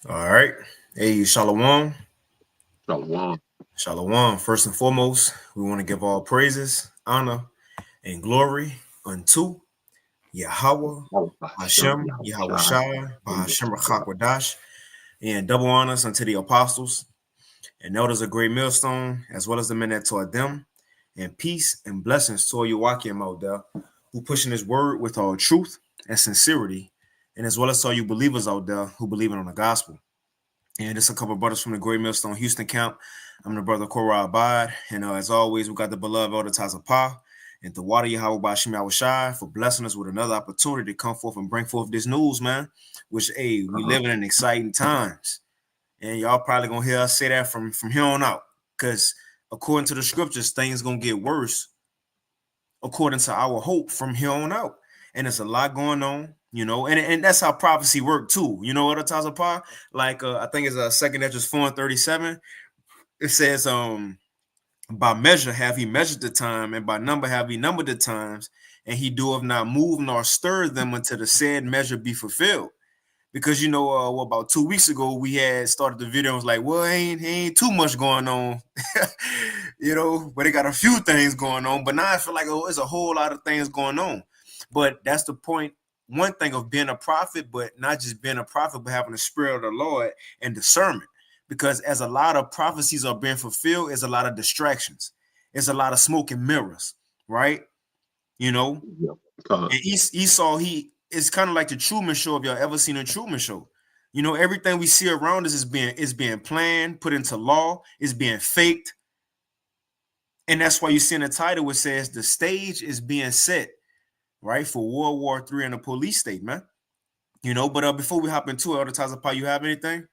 All right. Hey, Shalom. Shalom. Shalom. First and foremost, we want to give all praises, honor, and glory unto Yahweh, Hashem, Hashem, Yahweh Yahushai, Shai, and Bahashem Messiah. Rachakwadash, and double honors unto the apostles and elders of Great Millstone, as well as the men that taught them, and peace and blessings to all you Wakim out there who pushing his word with all truth and sincerity, and as well as to all you believers out there who believe in on the gospel. And it's a couple of brothers from the Great Millstone Houston camp. I'm the brother Korah Abad. And as always, we got the beloved Elder Tazapah and the water Yahweh Bashim Yahushai for blessing us with another opportunity to come forth and bring forth this news, man. Which, hey, we Uh-huh. living in exciting times. And y'all probably going to hear us say that from here on out. Because according to the scriptures, things going to get worse according to our hope from here on out. And there's a lot going on, and that's how prophecy worked too. You know what, Atazapah? Like I think it's a second Esdras 4:37. It says, by measure have he measured the time, and by number have he numbered the times, and he doeth not move nor stir them until the said measure be fulfilled. Because about 2 weeks ago we had started the video and was like, well, ain't too much going on, but it got a few things going on. But now I feel like, there's a whole lot of things going on. But that's the point. One thing of being a prophet, but not just being a prophet, but having the spirit of the Lord and discernment. Because as a lot of prophecies are being fulfilled, there's a lot of distractions. It's a lot of smoke and mirrors, right? You know, Yeah. Uh, and Esau, he is kind of like the Truman Show. If y'all ever seen a Truman Show, everything we see around us is being planned, put into law, is being faked, and that's why you see in the title it says the stage is being set right for World War III and a police state, man. But before we hop into it, other times, you have anything?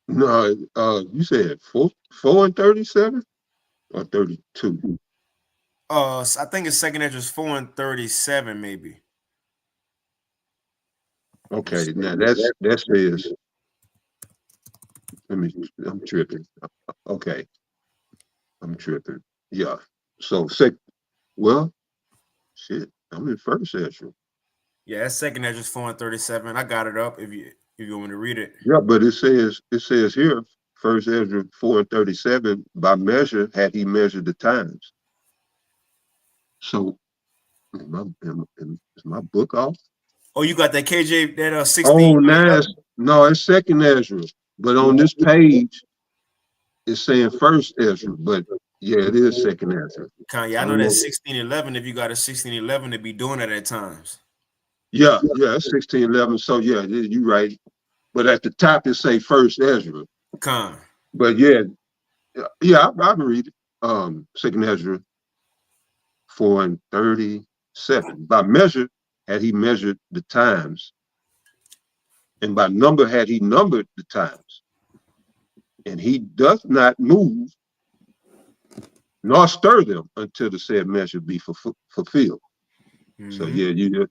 no, you said four and 37 or 32? I think it's second entrance 4:37, maybe. Okay, now that says, let me, I'm tripping. Okay, I'm tripping. Yeah. So, well, shit, I'm in first Ezra. Yeah, that's second entrance 4:37. I got it up if you want me to read it. Yeah, but it says here, first Ezra 4 and 37, by measure had he measured the times. So, is my book off? Oh, you got that KJ, that Oh, 16. now no, it's second Ezra. But on this page, it's saying first Ezra. But yeah, it is second Ezra. Kanye, I I know don't that know. 1611. If you got a 1611, to be doing it at times. Yeah, it's 1611. So yeah, you're right. But at the top it say first Ezra. Con. But yeah, I read it. Second Ezra 4 and 37. By measure had he measured the times, and by number had he numbered the times. And he doth not move nor stir them until the said measure be fulfilled. So Mm-hmm. yeah,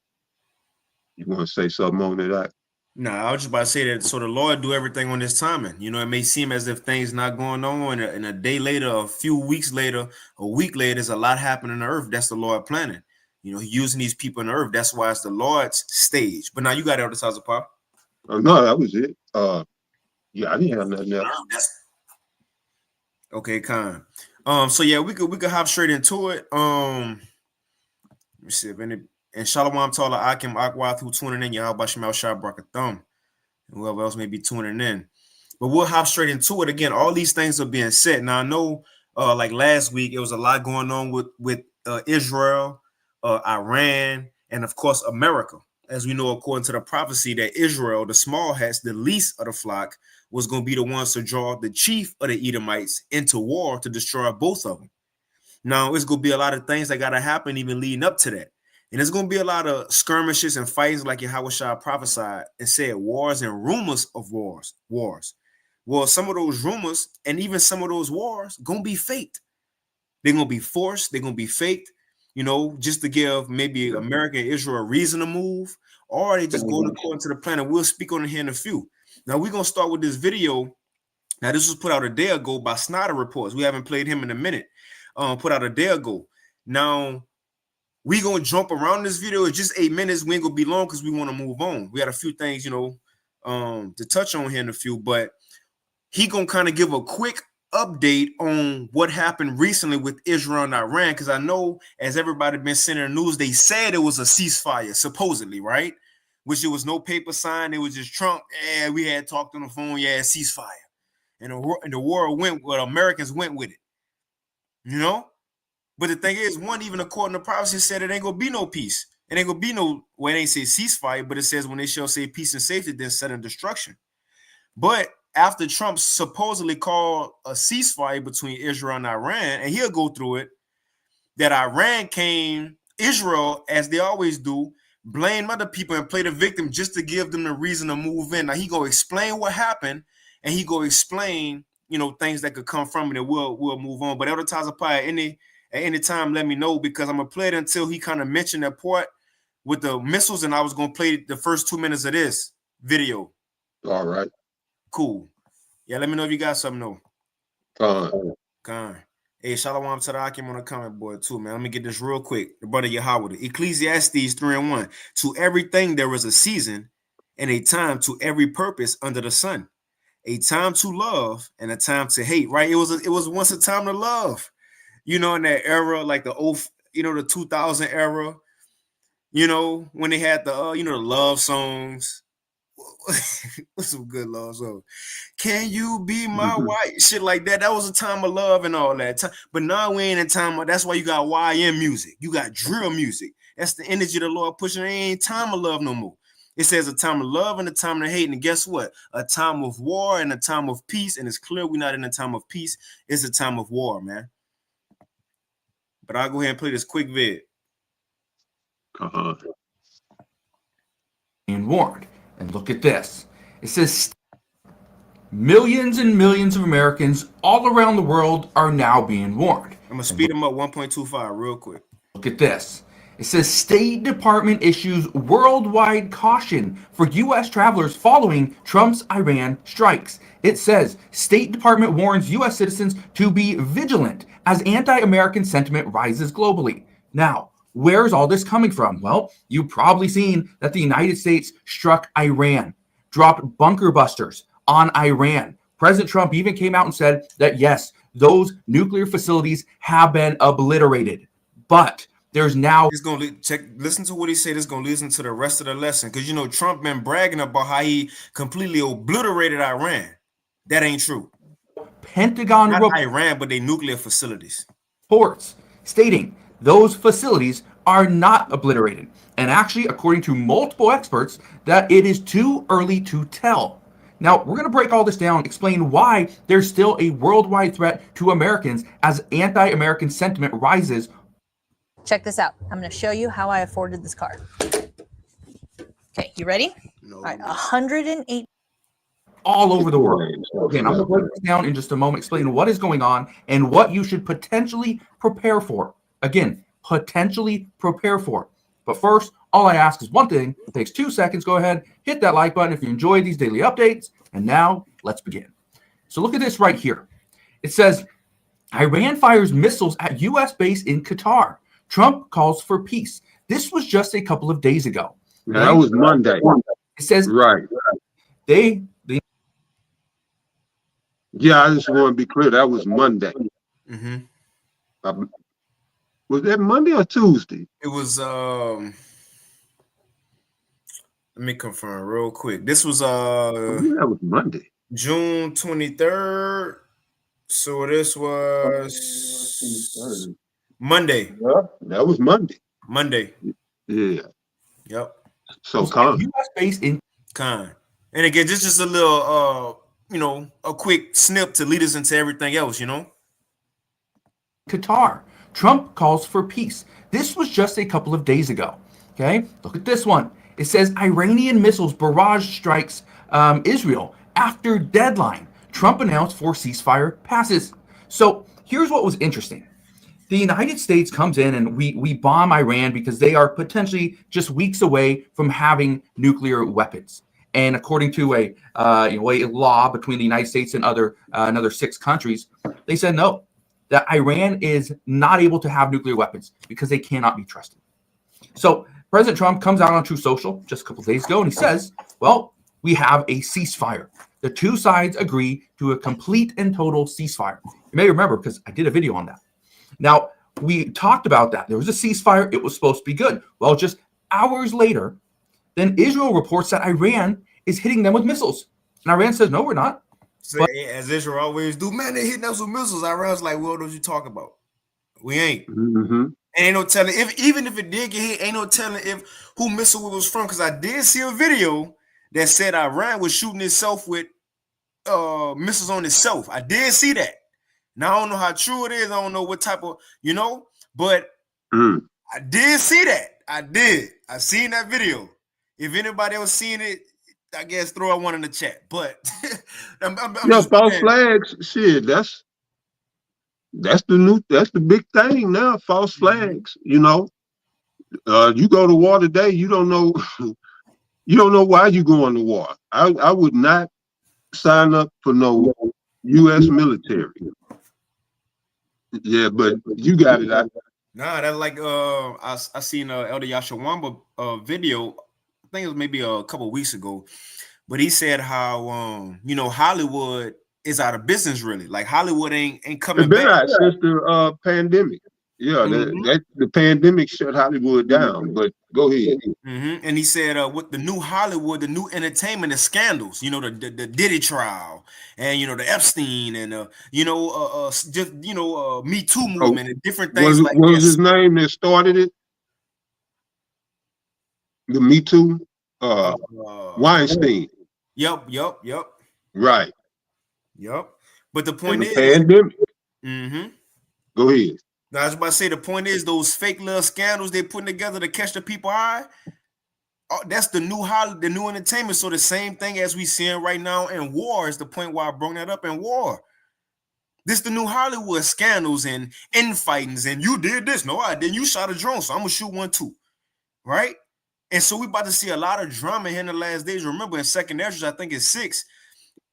you want to say something on that? No, I was just about to say that. So the Lord do everything on His timing. It may seem as if things not going on, and a day later, a few weeks later, a week later, there's a lot happening on the earth. That's the Lord planning. He using these people on the earth. That's why it's the Lord's stage. But now you got Elder Size of Pop. No, that was it. Yeah, I didn't have nothing else. Okay, kind. So yeah, we could hop straight into it. Let me see if any and Shalom Tala Akim Akwath who tuning in, Yahweh Shemal Shah Brakathum, and whoever else may be tuning in. But we'll hop straight into it again. All these things are being said. Now I know like last week it was a lot going on with Israel, Iran, and of course America. As we know, according to the prophecy, that Israel, the small hats, the least of the flock, was going to be the ones to draw the chief of the Edomites into war to destroy both of them. Now, it's going to be a lot of things that got to happen even leading up to that. And there's going to be a lot of skirmishes and fights like Yahweh prophesied and said, wars and rumors of wars. Well, some of those rumors and even some of those wars going to be faked. They're going to be forced. They're going to be faked, just to give maybe Yeah. America and Israel a reason to move, or they just going according to the plan. And we'll speak on it here in a few. Now, we're going to start with this video. Now, this was put out a day ago by Snyder Reports. We haven't played him in a minute. Put out a day ago. Now, we gonna jump around this video. It's just 8 minutes. We ain't gonna be long because we want to move on. We got a few things, to touch on here in a few, but he gonna kind of give a quick update on what happened recently with Israel and Iran, because I know as everybody been sending the news, they said it was a ceasefire, supposedly, right? Which there was no paper signed, it was just Trump. Yeah, we had talked on the phone, yeah, ceasefire. And the world went, well, Americans went with it, you know? But the thing is, one, even according to prophecy, said it ain't gonna be no peace. It ain't gonna be no, well, it ain't say ceasefire, but it says when they shall say peace and safety, then sudden destruction. But after Trump supposedly called a ceasefire between Israel and Iran, and he'll go through it, that Iran came, Israel, as they always do, blame other people and play the victim just to give them the reason to move in. Now he gonna explain what happened, and he gonna explain, things that could come from it, and we'll move on. But Elder Tazapai, at any time, let me know, because I'm gonna play it until he kind of mentioned that part with the missiles, and I was gonna play the first 2 minutes of this video. All right. Cool. Yeah, let me know if you got something though. Con. Hey, shalom to the Akim on the comment board too, man. Let me get this real quick. The brother Yahweh, Ecclesiastes 3:1. To everything there is a season and a time to every purpose under the sun. A time to love and a time to hate, right? It was once a time to love. In that era, like the the 2000 era, when they had the the love songs. What's some good love songs? Can you be my wife? Shit like that. That was a time of love and all that. But now we ain't in time of, that's why you got YM music. You got drill music. That's the energy the Lord pushing. It ain't time of love no more. It says a time of love and a time of hate. And guess what? A time of war and a time of peace. And it's clear we're not in a time of peace. It's a time of war, man. But I'll go ahead and play this quick vid. Being warned. And look at this. It says millions and millions of Americans all around the world are now being warned. I'm going to speed them up 1.25 real quick. Look at this. It says State Department issues worldwide caution for U.S. travelers following Trump's Iran strikes. It says State Department warns U.S. citizens to be vigilant as anti-American sentiment rises globally. Now, where's all this coming from? Well, you've probably seen that the United States struck Iran, dropped bunker busters on Iran. President Trump even came out and said that, yes, those nuclear facilities have been obliterated. But there's now... He's going to listen to what he said. It's going to listen to the rest of the lesson. Because, Trump been bragging about how he completely obliterated Iran. That ain't true. Pentagon... Not Iran, but they nuclear facilities. Reports stating those facilities are not obliterated. And actually, according to multiple experts, that it is too early to tell. Now, we're going to break all this down, explain why there's still a worldwide threat to Americans as anti-American sentiment rises. Check this out. I'm going to show you how I afforded this car. Okay, you ready? No. All right, 108. All over the world. Okay, and I'm going to break this down in just a moment, explain what is going on and what you should potentially prepare for. Again, potentially prepare for. But first, all I ask is one thing. It takes 2 seconds. Go ahead, hit that like button if you enjoy these daily updates. And now, let's begin. So look at this right here. It says, Iran fires missiles at U.S. base in Qatar. Trump calls for peace. This was just a couple of days ago. That was Monday. It says, right. They Yeah, I just want to be clear. That was Monday. Mm-hmm. Was that Monday or Tuesday? It was, let me confirm real quick. This was, that was Monday. June 23rd. So this was Monday. Yeah, that was Monday. Monday. Yeah. Yep. So U.S. base in Con. And again, this is just a little, a quick snip to lead us into everything else, Qatar. Trump calls for peace. This was just a couple of days ago. Okay, look at this one. It says Iranian missiles barrage strikes Israel after deadline. Trump announced 4 ceasefire passes. So here's what was interesting. The United States comes in and we bomb Iran because they are potentially just weeks away from having nuclear weapons. And according to a law between the United States and another 6 countries, they said no, that Iran is not able to have nuclear weapons because they cannot be trusted. So President Trump comes out on True Social just a couple of days ago and he says, well, we have a ceasefire. The two sides agree to a complete and total ceasefire. You may remember because I did a video on that. Now, we talked about that. There was a ceasefire. It was supposed to be good. Well, just hours later, then Israel reports that Iran is hitting them with missiles. And Iran says, no, we're not. So, as Israel always do, man, they hitting us with missiles. Iran's like, what are you talking about? We ain't. Mm-hmm. Ain't no telling even if it did get hit, ain't no telling if who missile it was from. Because I did see a video that said Iran was shooting itself with missiles on itself. I did see that. Now I don't know how true it is. I don't know what type of, but I did see that. I did. I seen that video. If anybody else seen it, I guess throw out one in the chat. But I'm false flags, shit. That's the big thing now. False flags. You go to war today. You don't know. You don't know why you going to war. I would not sign up for no U.S. military. Yeah, but you got it. Nah, that's like I seen Elder Yashawamba video. I think it was maybe a couple of weeks ago, but he said how Hollywood is out of business really. Like Hollywood ain't coming back since the pandemic. Yeah, the pandemic shut Hollywood down. But go ahead. And he said with the new Hollywood, the new entertainment, the scandals, the Diddy trial, and the Epstein, and Me Too movement and different things what was his name that started it? The Me Too, Weinstein. Yep. Right. Yep. But the point is, pandemic. Go ahead. Now, I was about to say, the point is, those fake little scandals they're putting together to catch the people's eye, that's the new entertainment. So the same thing as we seeing right now in war is the point why I brought that up in war. This the new Hollywood scandals and infightings, and you did this. No, I didn't. You shot a drone, so I'm going to shoot one too. Right? And so we about to see a lot of drama here in the last days. Remember, in 2nd Ezra, I think it's 6,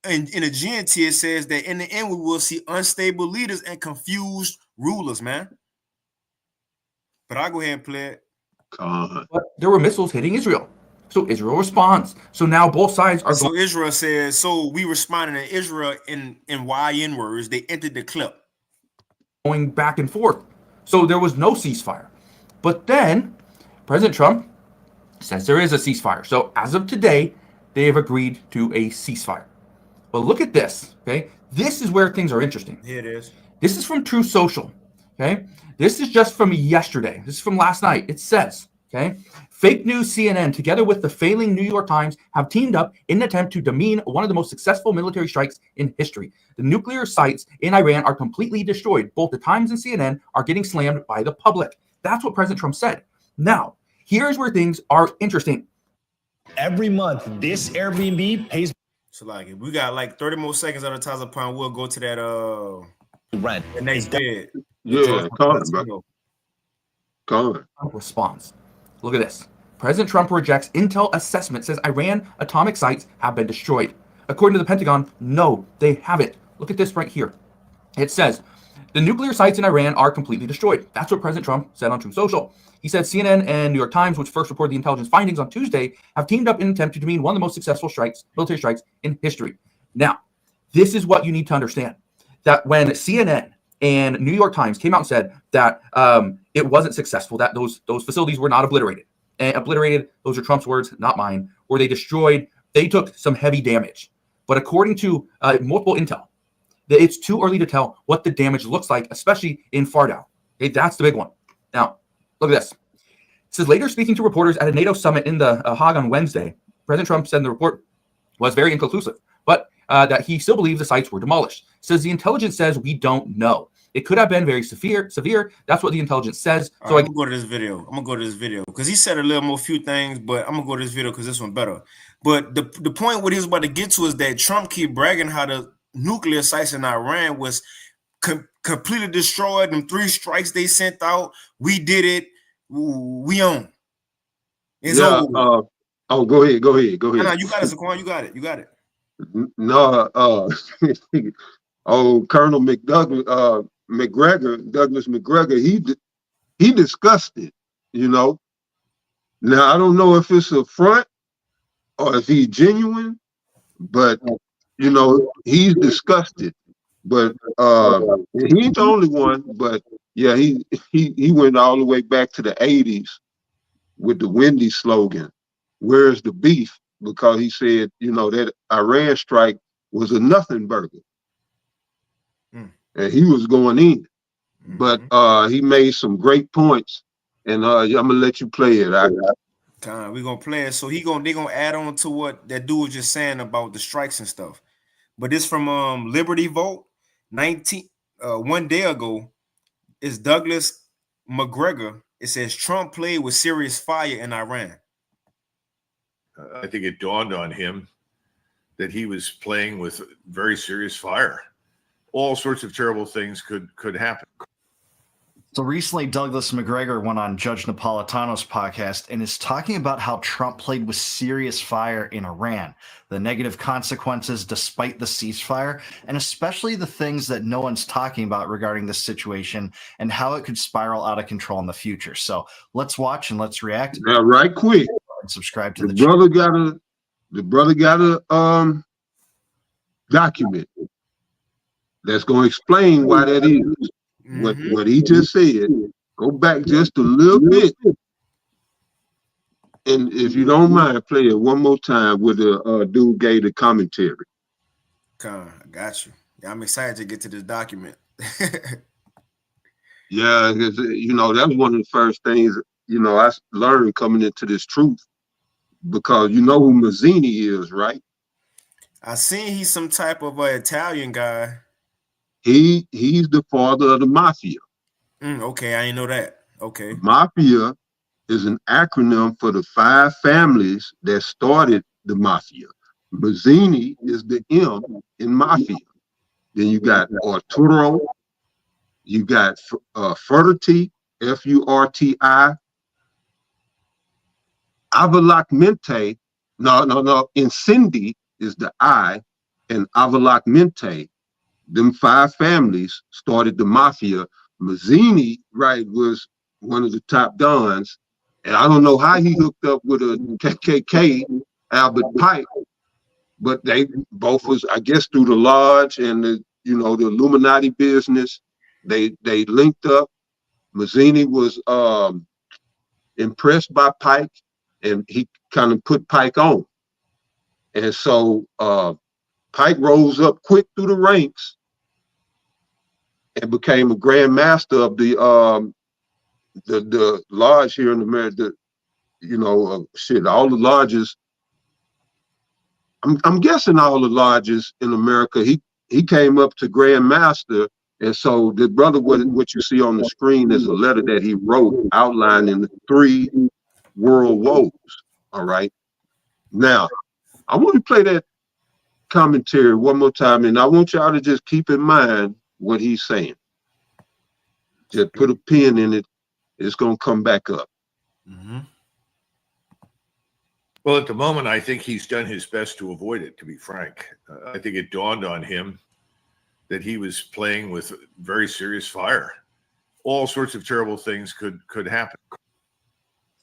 and in the GNT, it says that in the end, we will see unstable leaders and confused rulers, man. But I'll go ahead and play it. But there were missiles hitting Israel. So Israel responds. So now both sides are So Israel says, so we responded to Israel in YN words. They entered the clip. Going back and forth. So there was no ceasefire. But then President Trump says there is a ceasefire. So as of today, they have agreed to a ceasefire. Well, look at this, okay? This is where things are interesting. Here it is. This is from True Social, okay? This is just from yesterday. This is from last night. It says, okay, fake news CNN together with the failing New York Times have teamed up in an attempt to demean one of the most successful military strikes in history. The nuclear sites in Iran are completely destroyed. Both the Times and CNN are getting slammed by the public. That's what President Trump said. Now, here's where things are interesting. Every month, this Airbnb pays. So like, if we got like 30 more seconds out of Taza Pond, we'll go to that rent. The next bed. Yeah, Colin. Response. Look at this. President Trump rejects intel assessment, says Iran atomic sites have been destroyed. According to the Pentagon, no, they haven't. Look at this right here. It says the nuclear sites in Iran are completely destroyed. That's what President Trump said on True Social. He said CNN and New York Times, which first reported the intelligence findings on Tuesday, have teamed up in an attempt to demean one of the most successful military strikes in history. Now, this is what you need to understand. That when CNN and New York Times came out and said that it wasn't successful, that those facilities were not obliterated. And obliterated, those are Trump's words, not mine, or they destroyed, they took some heavy damage. But according to multiple intel, that it's too early to tell what the damage looks like, especially in Fardow. Okay, that's the big one. Now, look at this. It says, later speaking to reporters at a NATO summit in The Hague on Wednesday, President Trump said the report was very inconclusive, but that he still believes the sites were demolished. Says the intelligence says we don't know. It could have been very severe. That's what the intelligence says. So I'm gonna go to this video. Because he said a few things, but I'm gonna go to this video because this one better. But the point what he was about to get to is that Trump keep bragging how the nuclear sites in Iran was completely destroyed. Them 3 strikes they sent out, we did it. We own. It's over. Go ahead. No, you got it, Saquon. You got it. No, Colonel Douglas McGregor, he discussed it, Now, I don't know if it's a front or if he's genuine, but you know, he's disgusted. But he ain't the only one. But yeah, he went all the way back to the 80s with the Wendy's slogan, "Where's the beef?" Because he said, you know, that Iran strike was a nothing burger, and he was going in. But he made some great points, and I'm gonna let you play it. We're gonna play it. So they gonna add on to what that dude was just saying about the strikes and stuff. But this from Liberty Vote, 1 day ago. It's Douglas McGregor. It says Trump played with serious fire in Iran. I think it dawned on him that he was playing with very serious fire. All sorts of terrible things could happen. So recently, Douglas McGregor went on Judge Napolitano's podcast and is talking about how Trump played with serious fire in Iran, the negative consequences despite the ceasefire, and especially the things that no one's talking about regarding this situation and how it could spiral out of control in the future. So let's watch and let's react. Now, right quick, and subscribe to the brother got a document that's going to explain why that is. What he just said, go back just a little bit, and if you don't mind, play it one more time with the dude gave the commentary. I got you. Yeah, I'm excited to get to this document. Yeah, you know, that's one of the first things, you know, I learned coming into this truth, because you know who Mazzini is, right? I seen he's some type of Italian guy. He's the father of the mafia. Okay, I didn't know that. Okay. Mafia is an acronym for the 5 families that started the mafia. Mazzini is the M in mafia. Then you got Arturo, you got Furti, Furti, Avalocmente, no, Incendi is the I, and Avalocmente. Them 5 families started the mafia. Mazzini, right, was one of the top dons, and I don't know how he hooked up with a KKK, Albert Pike, but they both was, I guess, through the lodge and the, you know, the Illuminati business. They linked up. Mazzini was impressed by Pike, and he kind of put Pike on, and so Pike rose up quick through the ranks and became a grand master of the lodge here in America. You know, all the lodges. I'm guessing all the lodges in America. He came up to grand master, and so the brother, what you see on the screen is a letter that he wrote outlining the 3 world woes. All right. Now, I want to play that commentary one more time, and I want y'all to just keep in mind what he's saying. Just put a pin in it. It's going to come back up. Well, at the moment, I think he's done his best to avoid it, to be frank. I think it dawned on him that he was playing with very serious fire. All sorts of terrible things could happen.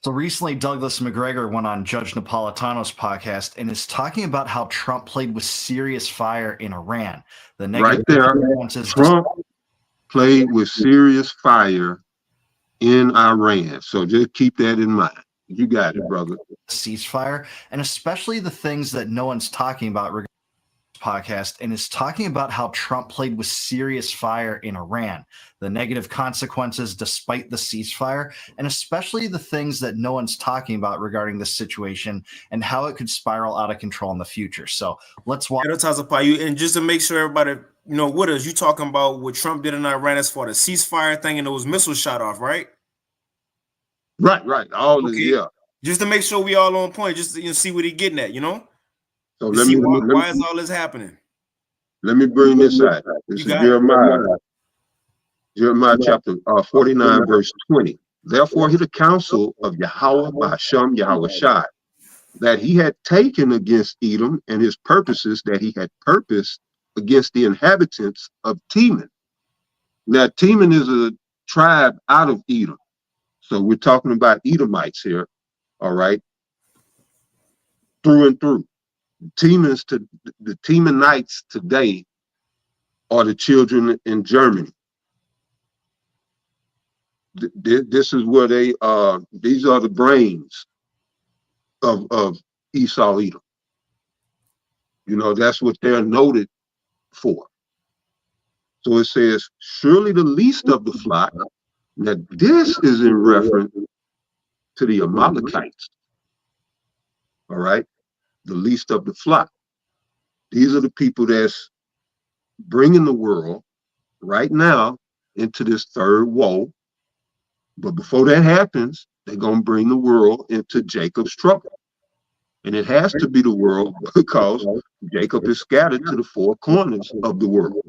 So recently, Douglas McGregor went on Judge Napolitano's podcast and is talking about how Trump played with serious fire in Iran. The negative consequences. Trump played with serious fire in Iran. So just keep that in mind. You got it, brother. Ceasefire, and especially the things that no one's talking about regarding this podcast, and is talking about how Trump played with serious fire in Iran, the negative consequences despite the ceasefire, and especially the things that no one's talking about regarding this situation and how it could spiral out of control in the future. So let's watch. And just to make sure everybody, you know, what is you talking about what Trump did in Iran as far as the ceasefire thing and those missiles shot off, right? Right. All okay. Yeah. Just to make sure we all on point, just to see what he getting at, you know. So why is all this happening? Let me bring this out. This is Jeremiah chapter 49, verse 20. Therefore, hear the counsel of Yahweh Ba'ashem Yahweh Shai, that he had taken against Edom, and his purposes that he had purposed against the inhabitants of Teman. Now, Teman is a tribe out of Edom. So we're talking about Edomites here, all right, through and through. The Temanites today are the children in Germany. This is where they are. These are the brains of Esau Edom. You know, that's what they're noted for. So it says, surely the least of the flock. Now this is in reference to the Amalekites. All right, the least of the flock. These are the people that's bringing the world right now into this third woe. But before that happens, they're going to bring the world into Jacob's trouble. And it has to be the world because Jacob is scattered to the four corners of the world.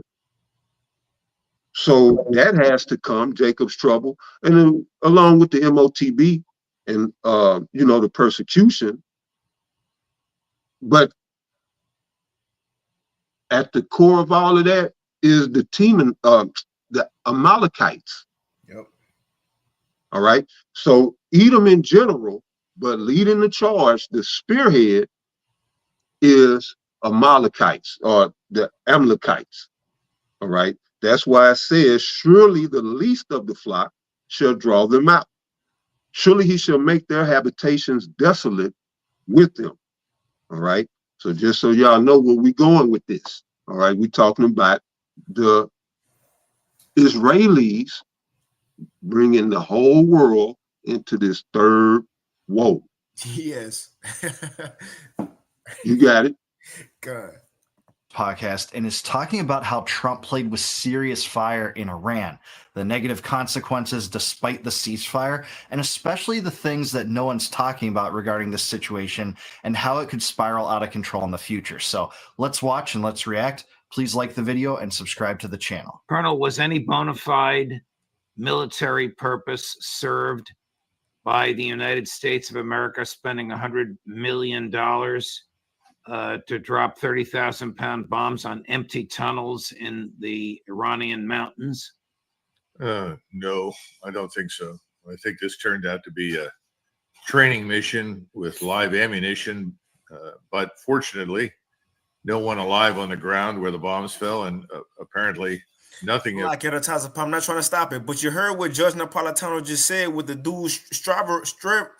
So that has to come, Jacob's trouble. And then along with the MOTB and, you know, the persecution. But at the core of all of that is the Amalekites. Yep. All right. So Edom in general, but leading the charge, the spearhead is Amalekites or the Amalekites. All right. That's why it says, surely the least of the flock shall draw them out. Surely he shall make their habitations desolate with them. All right. So just so y'all know where we're going with this. All right. We're talking about the Israelis bringing the whole world into this third woe. Yes. You got it. God. Podcast and is talking about how Trump played with serious fire in Iran, the negative consequences despite the ceasefire, and especially the things that no one's talking about regarding this situation and how it could spiral out of control in the future. So let's watch and let's react. Please like the video and subscribe to the channel. Colonel, was any bona fide military purpose served by the United States of America spending $100 million to drop 30,000-pound bombs on empty tunnels in the Iranian mountains? No, I don't think so. I think this turned out to be a training mission with live ammunition, but fortunately, no one alive on the ground where the bombs fell, and apparently nothing. Like I'm not trying to stop it, but you heard what Judge Napolitano just said with the dude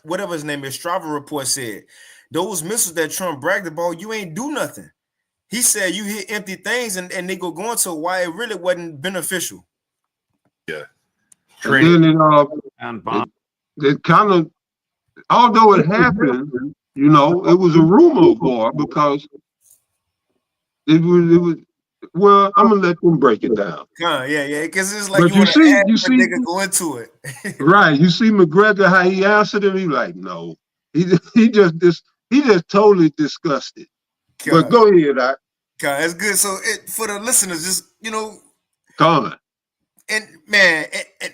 whatever his name is, Strava report said. Those missiles that Trump bragged about, you ain't do nothing. He said you hit empty things and they go going to why it really wasn't beneficial. Yeah. And then it kind of, although it happened, you know, it was a rumor war because it was well, I'm gonna let them break it down. Yeah, because it's like but you see, nigga go into it. Right. You see McGregor how he answered him, he like, no. He just totally disgusted. God. But go ahead, God, that's good. So for the listeners, just come on. And man,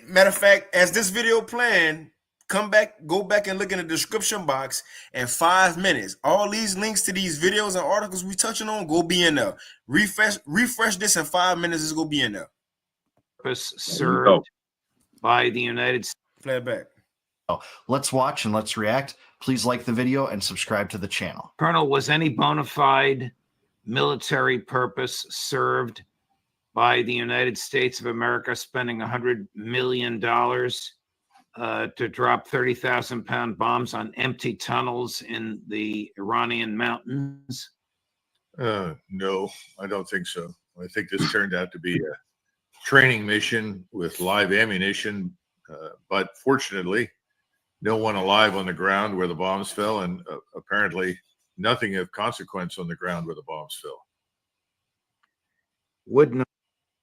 matter of fact, as this video planned, go back and look in the description box in 5 minutes. All these links to these videos and articles we touching on go be in there. Refresh this in 5 minutes. It's gonna be in there. Purpose served by the United States. Play it back. Let's watch and let's react. Please like the video and subscribe to the channel. Colonel, was any bona fide military purpose served by the United States of America spending $100 million to drop 30,000-pound bombs on empty tunnels in the Iranian mountains? No, I don't think so. I think this turned out to be a training mission with live ammunition, but fortunately, no one alive on the ground where the bombs fell, and apparently nothing of consequence on the ground where the bombs fell.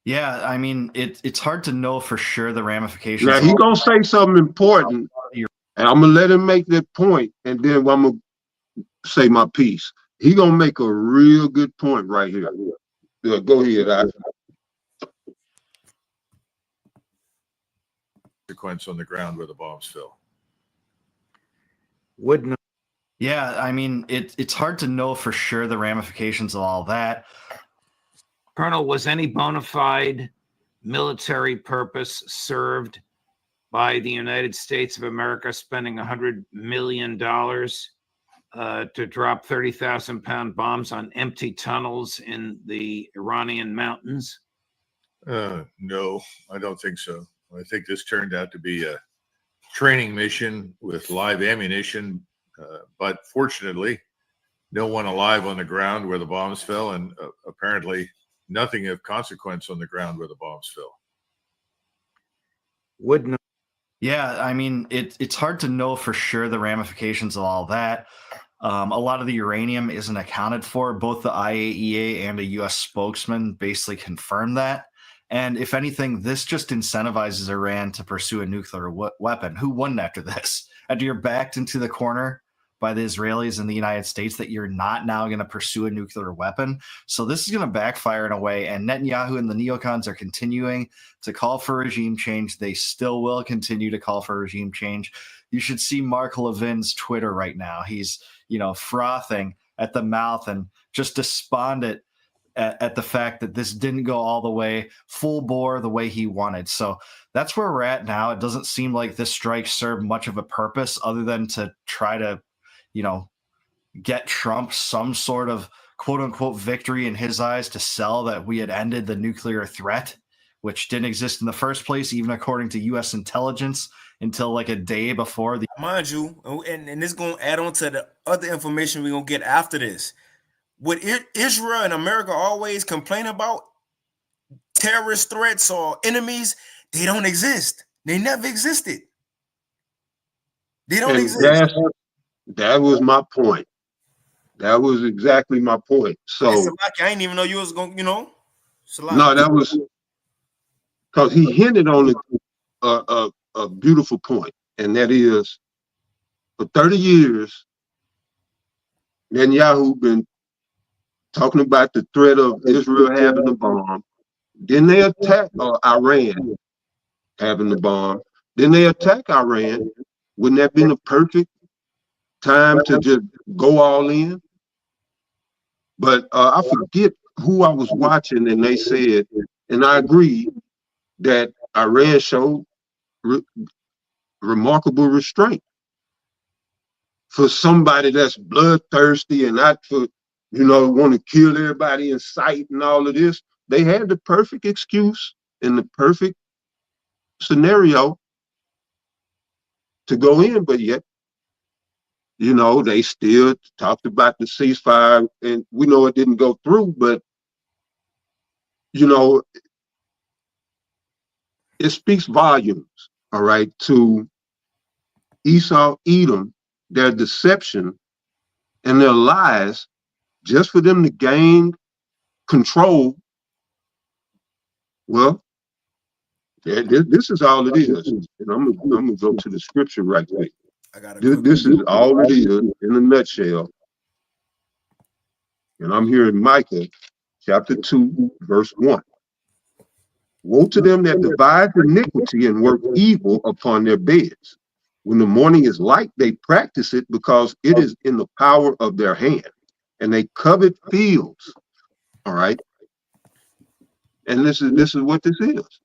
Yeah, I mean, it's hard to know for sure the ramifications. Now, he's going to say something important, and I'm going to let him make that point, and then I'm going to say my piece. He's going to make a real good point right here. Yeah, go ahead, Consequence on the ground where the bombs fell. Yeah, I mean, it's hard to know for sure the ramifications of all that. Colonel, was any bona fide military purpose served by the United States of America spending $100 million to drop 30,000-pound bombs on empty tunnels in the Iranian mountains? No, I don't think so. I think this turned out to be a training mission with live ammunition, but fortunately, no one alive on the ground where the bombs fell, and apparently nothing of consequence on the ground where the bombs fell. Would not. Yeah, I mean, it's hard to know for sure the ramifications of all that. A lot of the uranium isn't accounted for. Both the IAEA and a U.S. spokesman basically confirmed that. And if anything, this just incentivizes Iran to pursue a nuclear weapon. Who wouldn't after this? After you're backed into the corner by the Israelis and the United States that you're not now going to pursue a nuclear weapon. So this is going to backfire in a way. And Netanyahu and the neocons are continuing to call for regime change. They still will continue to call for regime change. You should see Mark Levin's Twitter right now. He's, frothing at the mouth and just despondent at the fact that this didn't go all the way full bore the way he wanted. So that's where we're at now. It doesn't seem like this strike served much of a purpose other than to try to, get Trump some sort of quote unquote victory in his eyes to sell that we had ended the nuclear threat, which didn't exist in the first place, even according to U.S. intelligence, until like a day before the. Mind you, and this is going to add on to the other information we're going to get after this. What Israel and America always complain about, terrorist threats or enemies, they don't exist. They never existed. They don't exist. That was my point. That was exactly my point. So I didn't even know you was going, No, that was because he hinted on a beautiful point, and that is for 30 years, Netanyahu been talking about the threat of Israel having a bomb. Then they attack Iran having the bomb. Then they attack Iran. Wouldn't that been the perfect time to just go all in? But I forget who I was watching, and they said, and I agree, that Iran showed remarkable restraint for somebody that's bloodthirsty and not for, want to kill everybody in sight and all of this. They had the perfect excuse and the perfect scenario to go in, but yet, they still talked about the ceasefire, and we know it didn't go through, but, it speaks volumes, all right, to Esau, Edom, their deception and their lies, just for them to gain control. Well, this is all it is. And I'm gonna go to the scripture right quick. This is all it is in a nutshell. And I'm here in Micah chapter 2, verse 1. Woe to them that devise iniquity and work evil upon their beds. When the morning is light, they practice it because it is in the power of their hand. And they covet fields. All right. And this is what this is.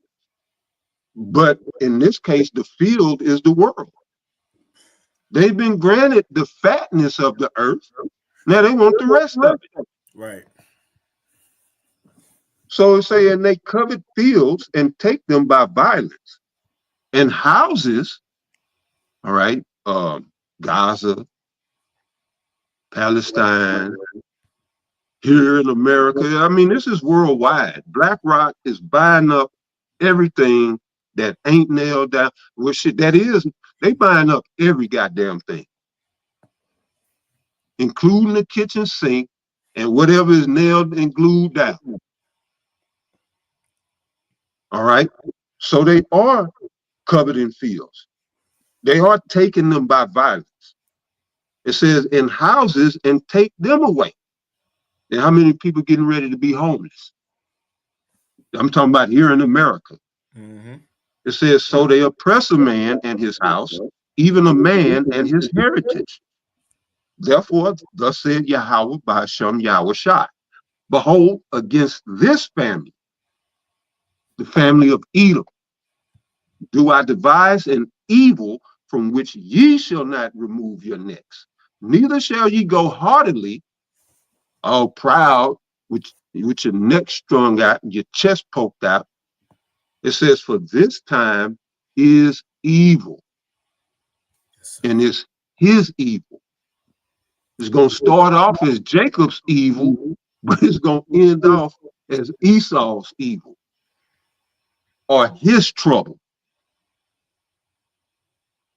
But in this case, the field is the world. They've been granted the fatness of the earth. Now they want the rest of it. Right. So it's saying they covet fields and take them by violence. And houses, all right, Gaza, Palestine, here in America. I mean, this is worldwide. BlackRock is buying up everything that ain't nailed down. Well, shit, that is, they buying up every goddamn thing, including the kitchen sink and whatever is nailed and glued down. All right. So they are coveting fields. They are taking them by violence. It says in houses and take them away. And how many people getting ready to be homeless? I'm talking about here in America. Mm-hmm. It says, so they oppress a man and his house, even a man and his heritage. Therefore, thus said Yahweh Ba'ashem Yahweh Shai, behold, against this family, the family of Edom, do I devise an evil from which ye shall not remove your necks. neither shall ye go heartily, all proud, with your neck strung out and your chest poked out. It says, for this time is evil, and it's his evil. It's going to start off as Jacob's evil, but it's going to end off as Esau's evil or his trouble.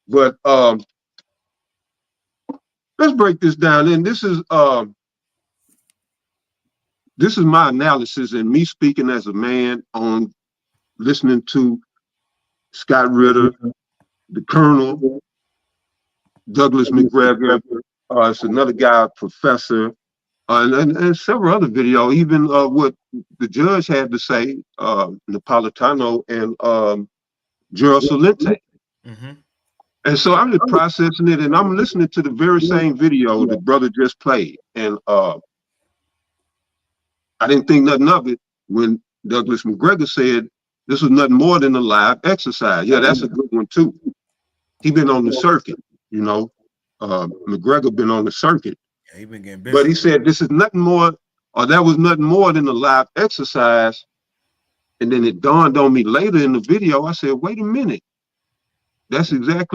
But let's break this down. And this is my analysis and me speaking as a man on listening to Scott Ritter, the Colonel, Douglas McGregor. It's another guy, Professor, and several other videos, even what the judge had to say, Napolitano and Gerald Salente. Mm-hmm. And so I'm just processing it, and I'm listening to the very same video the brother just played. And I didn't think nothing of it when Douglas McGregor said this was nothing more than a live exercise. Yeah, that's a good one too. He been on the circuit, you know. McGregor been on the circuit. Yeah, he been getting busy. But he said this is nothing more, or that was nothing more than a live exercise. And then it dawned on me later in the video. I said, wait a minute. That's got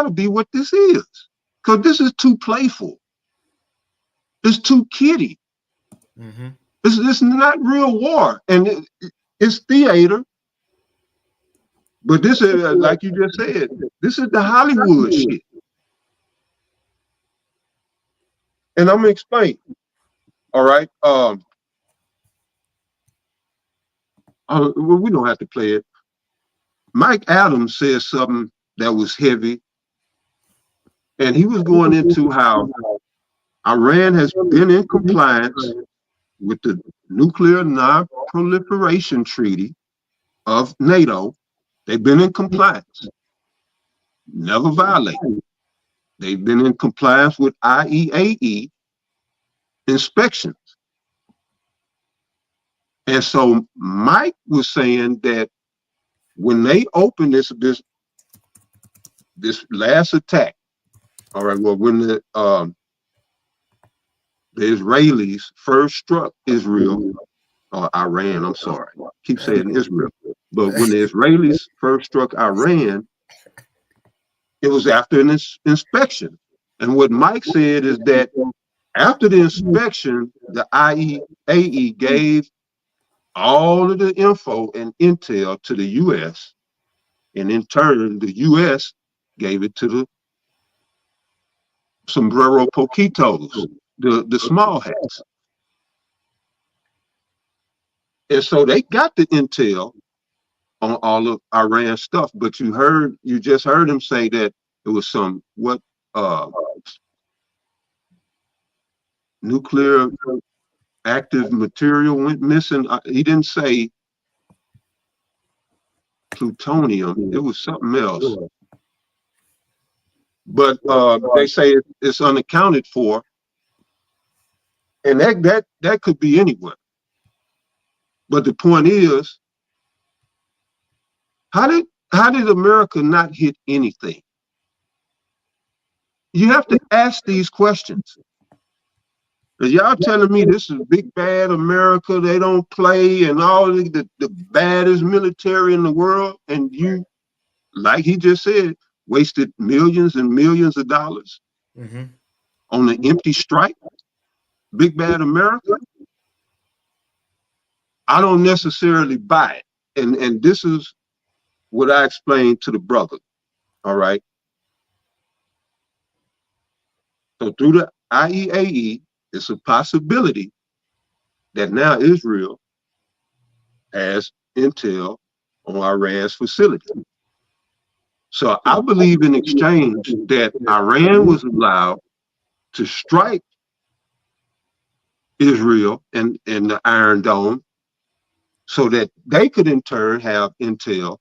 to be what this is. Because this is too playful. It's too kiddie. Mm-hmm. It's not real war. And it's theater. But this is, like you just said, this is the Hollywood shit. And I'm going to explain. All right. We don't have to play it. Mike Adams said something that was heavy. And he was going into how Iran has been in compliance with the Nuclear Non-Proliferation Treaty of NATO. They've been in compliance, never violated. They've been in compliance with IEAE inspections. And so Mike was saying that when they opened this last attack, all right, well, when the Israelis first struck Israel, or Iran, I'm sorry, I keep saying Israel, but when the Israelis first struck Iran, it was after an inspection. And what Mike said is that after the inspection, the IEAE gave all of the info and intel to the U.S., and in turn, the U.S. gave it to the sombrero poquitos, the small hats. And so they got the intel on all of Iran stuff, but you just heard him say that it was some nuclear active material went missing. He didn't say plutonium, it was something else. But they say it's unaccounted for. And that could be anywhere. But the point is, how did America not hit anything? You have to ask these questions. Because y'all telling me this is big bad America, they don't play, and all the baddest military in the world, and you, like he just said, wasted millions and millions of dollars on an empty strike? Big bad America? I don't necessarily buy it. And this is what I explained to the brother. All right. So through the IEAE, it's a possibility that now Israel has intel on Iran's facility. So I believe in exchange that Iran was allowed to strike Israel and the Iron Dome so that they could in turn have intel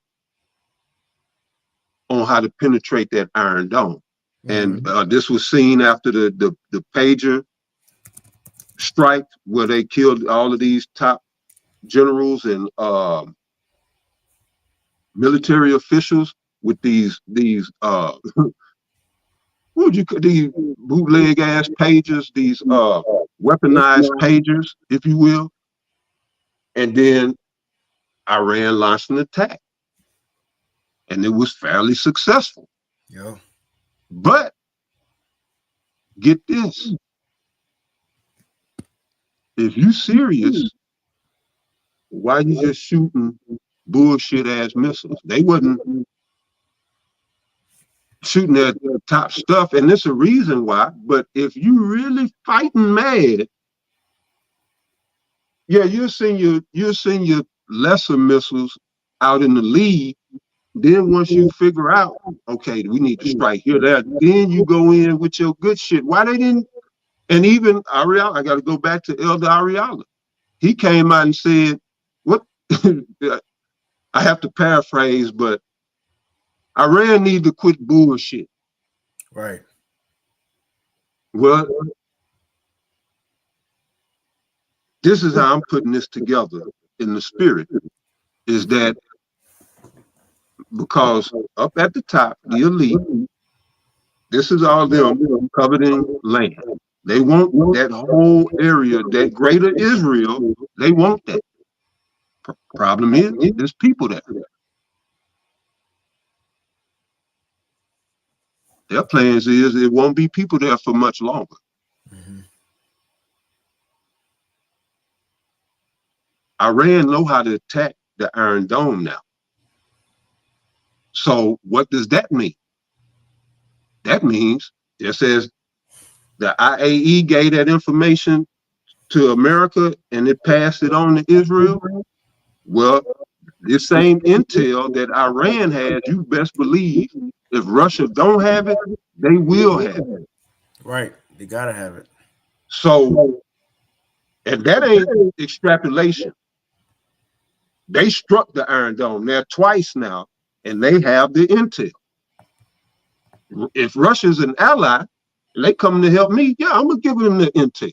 on how to penetrate that Iron Dome. And this was seen after the pager strike, where they killed all of these top generals and military officials with these what would you these bootleg ass pages, these weaponized pagers, if you will. And then Iran launched an attack. And it was fairly successful. Yeah. But get this. If you serious, why you just shooting bullshit ass missiles? They wasn't shooting at top stuff, and there's a reason why. But if you really fighting mad, yeah, you'll send your lesser missiles out in the lead. Then once you figure out, okay, we need to strike here, there, then you go in with your good shit. Why they didn't? And even Ariala, I got to go back to Elder Ariala. He came out and said, "What?" I have to paraphrase, but Iran need to quit bullshit. Right. Well, this is how I'm putting this together in the spirit, is that because up at the top, the elite, this is all them coveting land. They want that whole area, that greater Israel, they want that. Problem is, there's people there. Their plans is it won't be people there for much longer. Mm-hmm. Iran know how to attack the Iron Dome now. So what does that mean? That means, just as the IAE gave that information to America and it passed it on to Israel, well, the same intel that Iran had, you best believe, if Russia don't have it, they will have it. Right. They gotta have it. So, and that ain't extrapolation. They struck the Iron Dome there twice now, and they have the intel. If Russia's an ally, and they come to help me, yeah, I'm gonna give them the intel.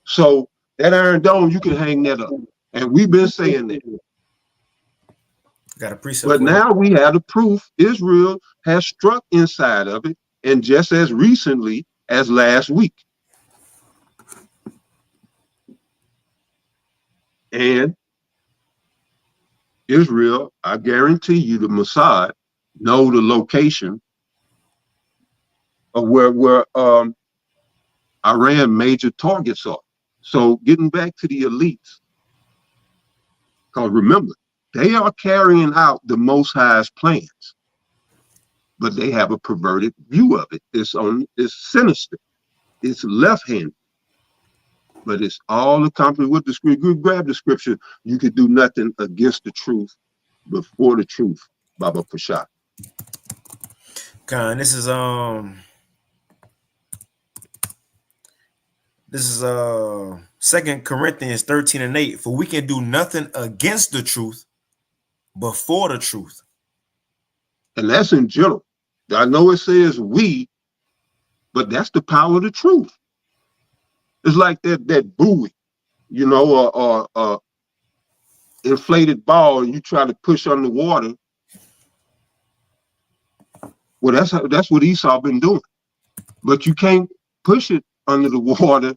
So that Iron Dome, you can hang that up. And we've been saying that. Got a precept. But now we have the proof Israel has struck inside of it, and just as recently as last week. And Israel, I guarantee you, the Mossad know the location of where Iran major targets are. So getting back to the elites, because remember, they are carrying out the Most High's plans, but they have a perverted view of it. It's sinister. It's left-handed, but it's all accompanied with the scripture. You grab the scripture, you could do nothing against the truth before the truth, Baba Prashad. This is 2 Corinthians 13:8. For we can do nothing against the truth, but for the truth. And that's in general. I know it says we, but that's the power of the truth. It's like that buoy, you know, or inflated ball you try to push underwater. Well, that's what Esau been doing. But you can't push it under the water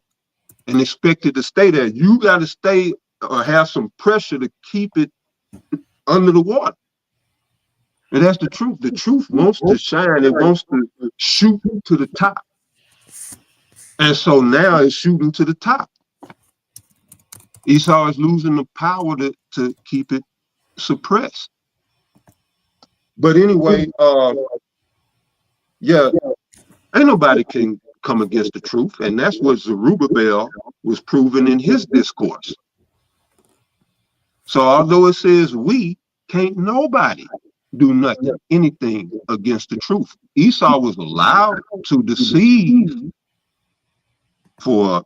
and expect it to stay there. You got to stay or have some pressure to keep it under the water. And that's the truth. The truth wants to shine. It wants to shoot to the top. And so now it's shooting to the top. Esau is losing the power to keep it suppressed. But anyway, yeah, ain't nobody can come against the truth. And that's what Zerubbabel was proving in his discourse. So although it says we, can't nobody do nothing, anything against the truth. Esau was allowed to deceive for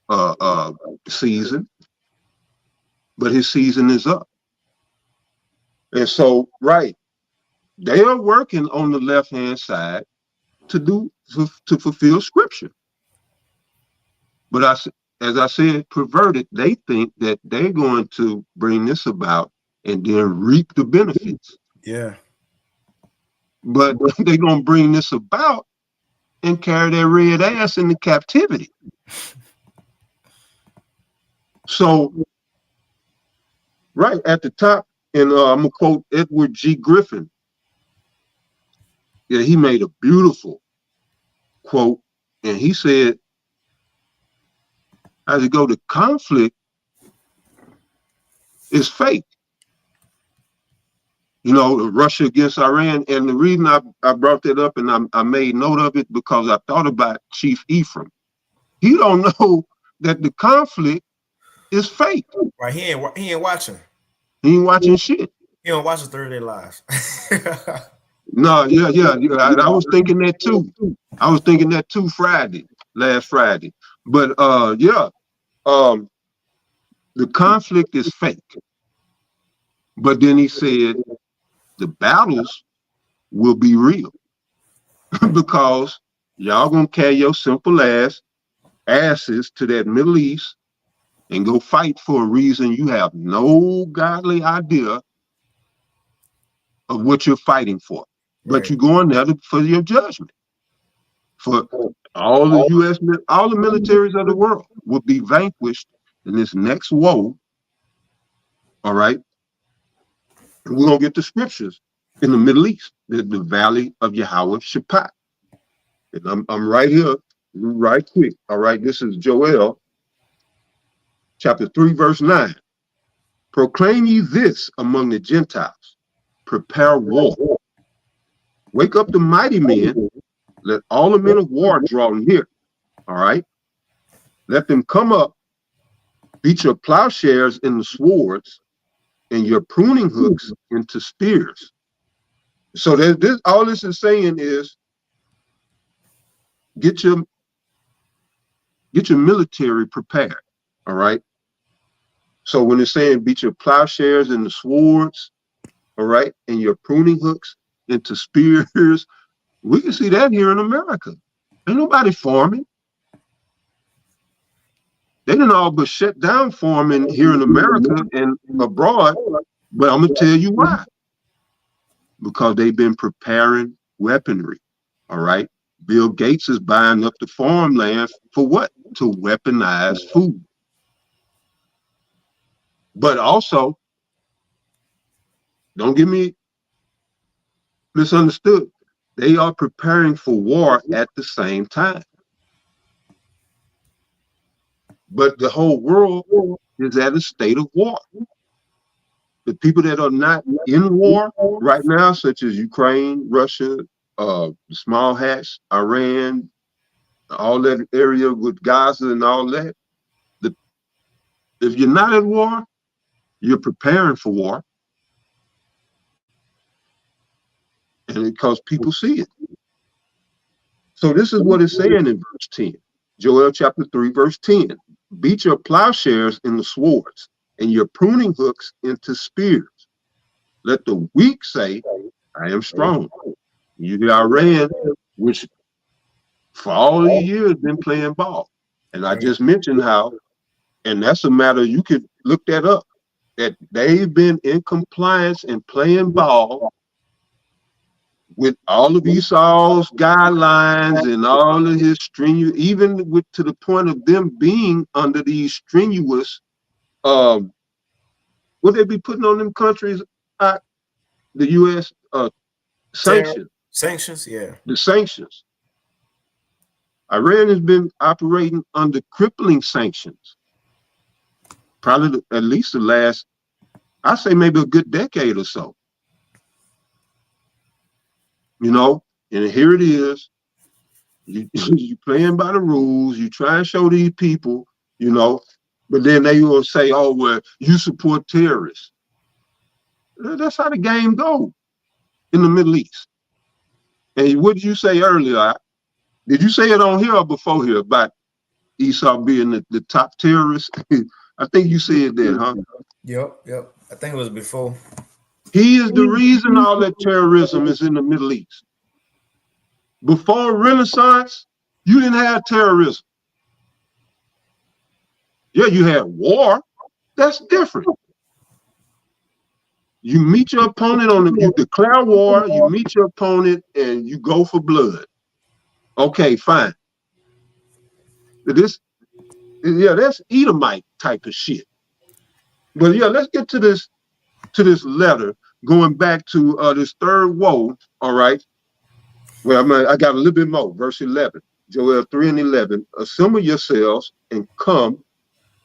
a season, but his season is up. And so, right, they are working on the left-hand side to fulfill scripture. But as I said, perverted, they think that they're going to bring this about and then reap the benefits. Yeah. But they're going to bring this about and carry their red ass into captivity. So, right at the top, and I'm gonna quote Edward G. Griffin. Yeah, he made a beautiful quote, and he said, as you go, the conflict is fake. You know, Russia against Iran. And the reason I brought that up and I made note of it because I thought about Chief Ephraim. He don't know that the conflict is fake. Right, he ain't watching. He ain't watching shit. He don't watch the 30 Day Lives. No, yeah. I was thinking that too. I was thinking that too last Friday. But the conflict is fake. But then he said the battles will be real because y'all gonna carry your simple asses to that Middle East and go fight for a reason you have no godly idea of what you're fighting for. But Right. you're going there for your judgment. For all the U.S., all the militaries of the world will be vanquished in this next woe. All right. And we're going to get the scriptures in the Middle East, the valley of Yahweh Shaphat. And I'm right here, right quick. All right. This is Joel, chapter 3, verse 9. Proclaim ye this among the Gentiles. Prepare war. Wake up the mighty men. Let all the men of war draw near. All right. Let them come up. Beat your plowshares into swords and your pruning hooks into spears. So this all this is saying is get your military prepared. All right. So when it's saying beat your plowshares into swords, all right, and your pruning hooks into spears, we can see that here in America. Ain't nobody farming. They didn't all but shut down farming here in America and abroad. But I'm gonna tell you why. Because they've been preparing weaponry. All right. Bill Gates is buying up the farmland for what? To weaponize food. But also, don't get me misunderstood. They are preparing for war at the same time. But the whole world is at a state of war. The people that are not in war right now, such as Ukraine, Russia, small hats, Iran, all that area with Gaza and all that, if you're not at war, you're preparing for war. And because people see it. So this is what it's saying in verse 10. Joel chapter 3, verse 10. Beat your plowshares into swords and your pruning hooks into spears. Let the weak say, I am strong. You hear Iran, which for all these years been playing ball. And I just mentioned how, and that's a matter, you could look that up, that they've been in compliance and playing ball with all of Esau's guidelines and all of his strenuous, even with to the point of them being under these strenuous, what they be putting on them countries, the U.S. Sanctions. Sanctions, yeah. The sanctions. Iran has been operating under crippling sanctions. Probably at least the last, I say maybe a good decade or so. You know, and here it is. You playing by the rules. You try and show these people, you know, but then they will say, oh, well, you support terrorists. That's how the game goes in the Middle East. And what did you say earlier? Did you say it on here or before here about Esau being the top terrorist? I think you said that, huh? Yep. I think it was before. He is the reason all that terrorism is in the Middle East. Before Renaissance, you didn't have terrorism. Yeah, you had war. That's different. You meet your opponent you declare war, you meet your opponent, and you go for blood. Okay, fine. That's Edomite type of shit. But yeah, let's get to this letter, going back to this third woe. All right. Well, I got a little bit more. Verse 11, Joel 3 and 11. Assemble yourselves and come,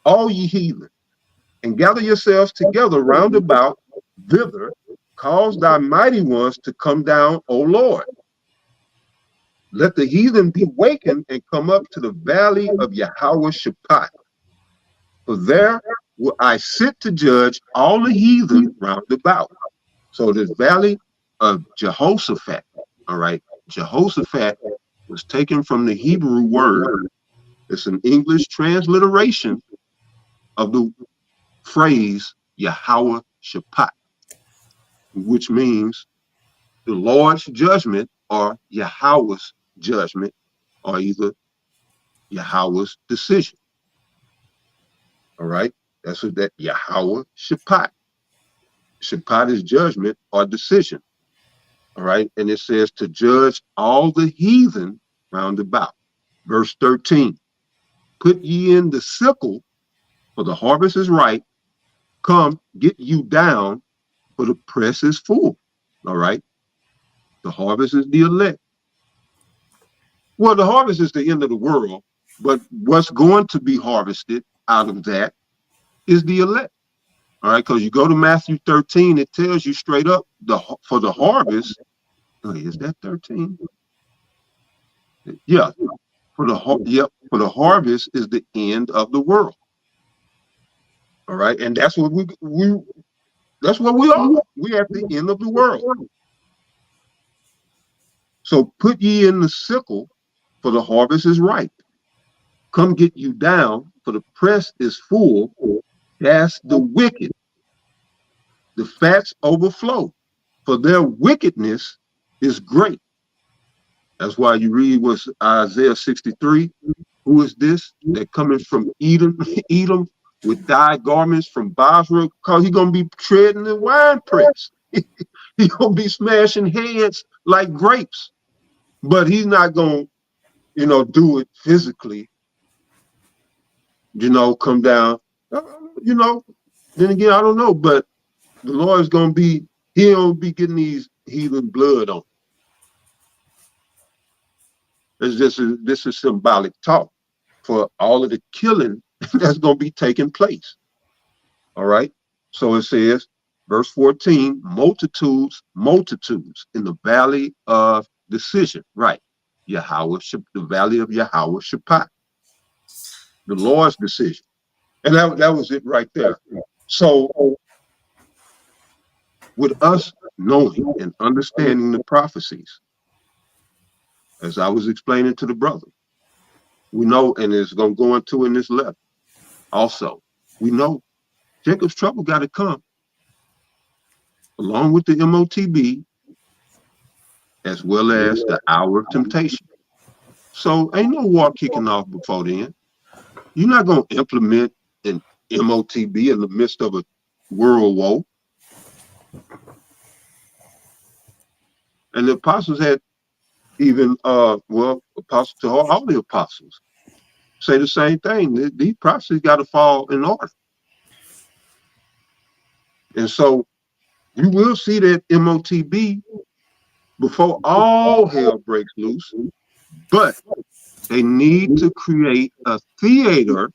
all ye heathen, and gather yourselves together round about thither. Cause thy mighty ones to come down, O Lord. Let the heathen be wakened and come up to the valley of Yahweh Shaphat. For there will I sit to judge all the heathen round about. So this valley of Jehoshaphat, all right, Jehoshaphat was taken from the Hebrew word. It's an English transliteration of the phrase Yahweh Shaphat, which means the Lord's judgment or Yahweh's judgment, or either Yahweh's decision. All right, that's what that Yahweh Shaphat. Shaphat is judgment or decision. All right, and it says to judge all the heathen round about. Verse 13, put ye in the sickle, for the harvest is ripe. Come, get you down, for the press is full. All right, the harvest is the elect. Well, the harvest is the end of the world, but what's going to be harvested out of that is the elect. All right, because you go to Matthew 13, it tells you straight up for the harvest. Is that 13? Yeah, for the harvest is the end of the world. All right, and that's what we are. We're at the end of the world. So put ye in the sickle, for the harvest is ripe. Come get you down, for the press is full. Cast the wicked, the fats overflow, for their wickedness is great. That's why you read what's Isaiah 63. Who is this that coming from Edom, with dyed garments from Basra? Because he's going to be treading the wine press. He's going to be smashing heads like grapes. But he's not going to, do it physically, come down. Then again, I don't know. But the Lord's going to be, he'll be getting these heathen blood on. This is symbolic talk for all of the killing that's going to be taking place. All right. So it says, verse 14, multitudes in the valley of decision. Right. The valley of Yahweh Shaphat. The Lord's decision. And that was it right there. So with us knowing and understanding the prophecies, as I was explaining to the brother, we know, and it's going to go into in this letter also, we know Jacob's trouble got to come along with the MOTB, as well as the hour of temptation. So ain't no war kicking off before then. You're not going to implement an MOTB in the midst of a world war. And the apostles had even, apostles to all the apostles say the same thing. These prophecies got to fall in order. And so you will see that MOTB before all hell breaks loose, but they need to create a theater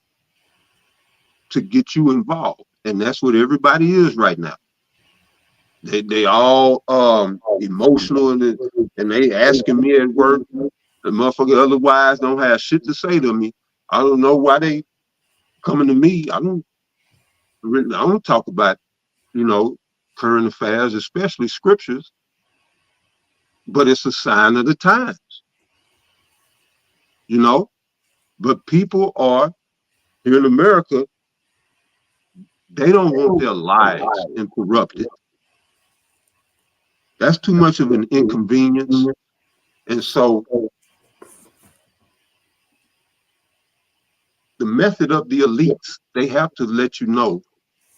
to get you involved. And that's what everybody is right now. They all emotional and they asking me at work. The motherfucker otherwise don't have shit to say to me. I don't know why they coming to me. I don't talk about, current affairs, especially scriptures, but it's a sign of the times, but people are here in America, they don't want their lives interrupted. That's too much of an inconvenience. And so the method of the elites, they have to let you know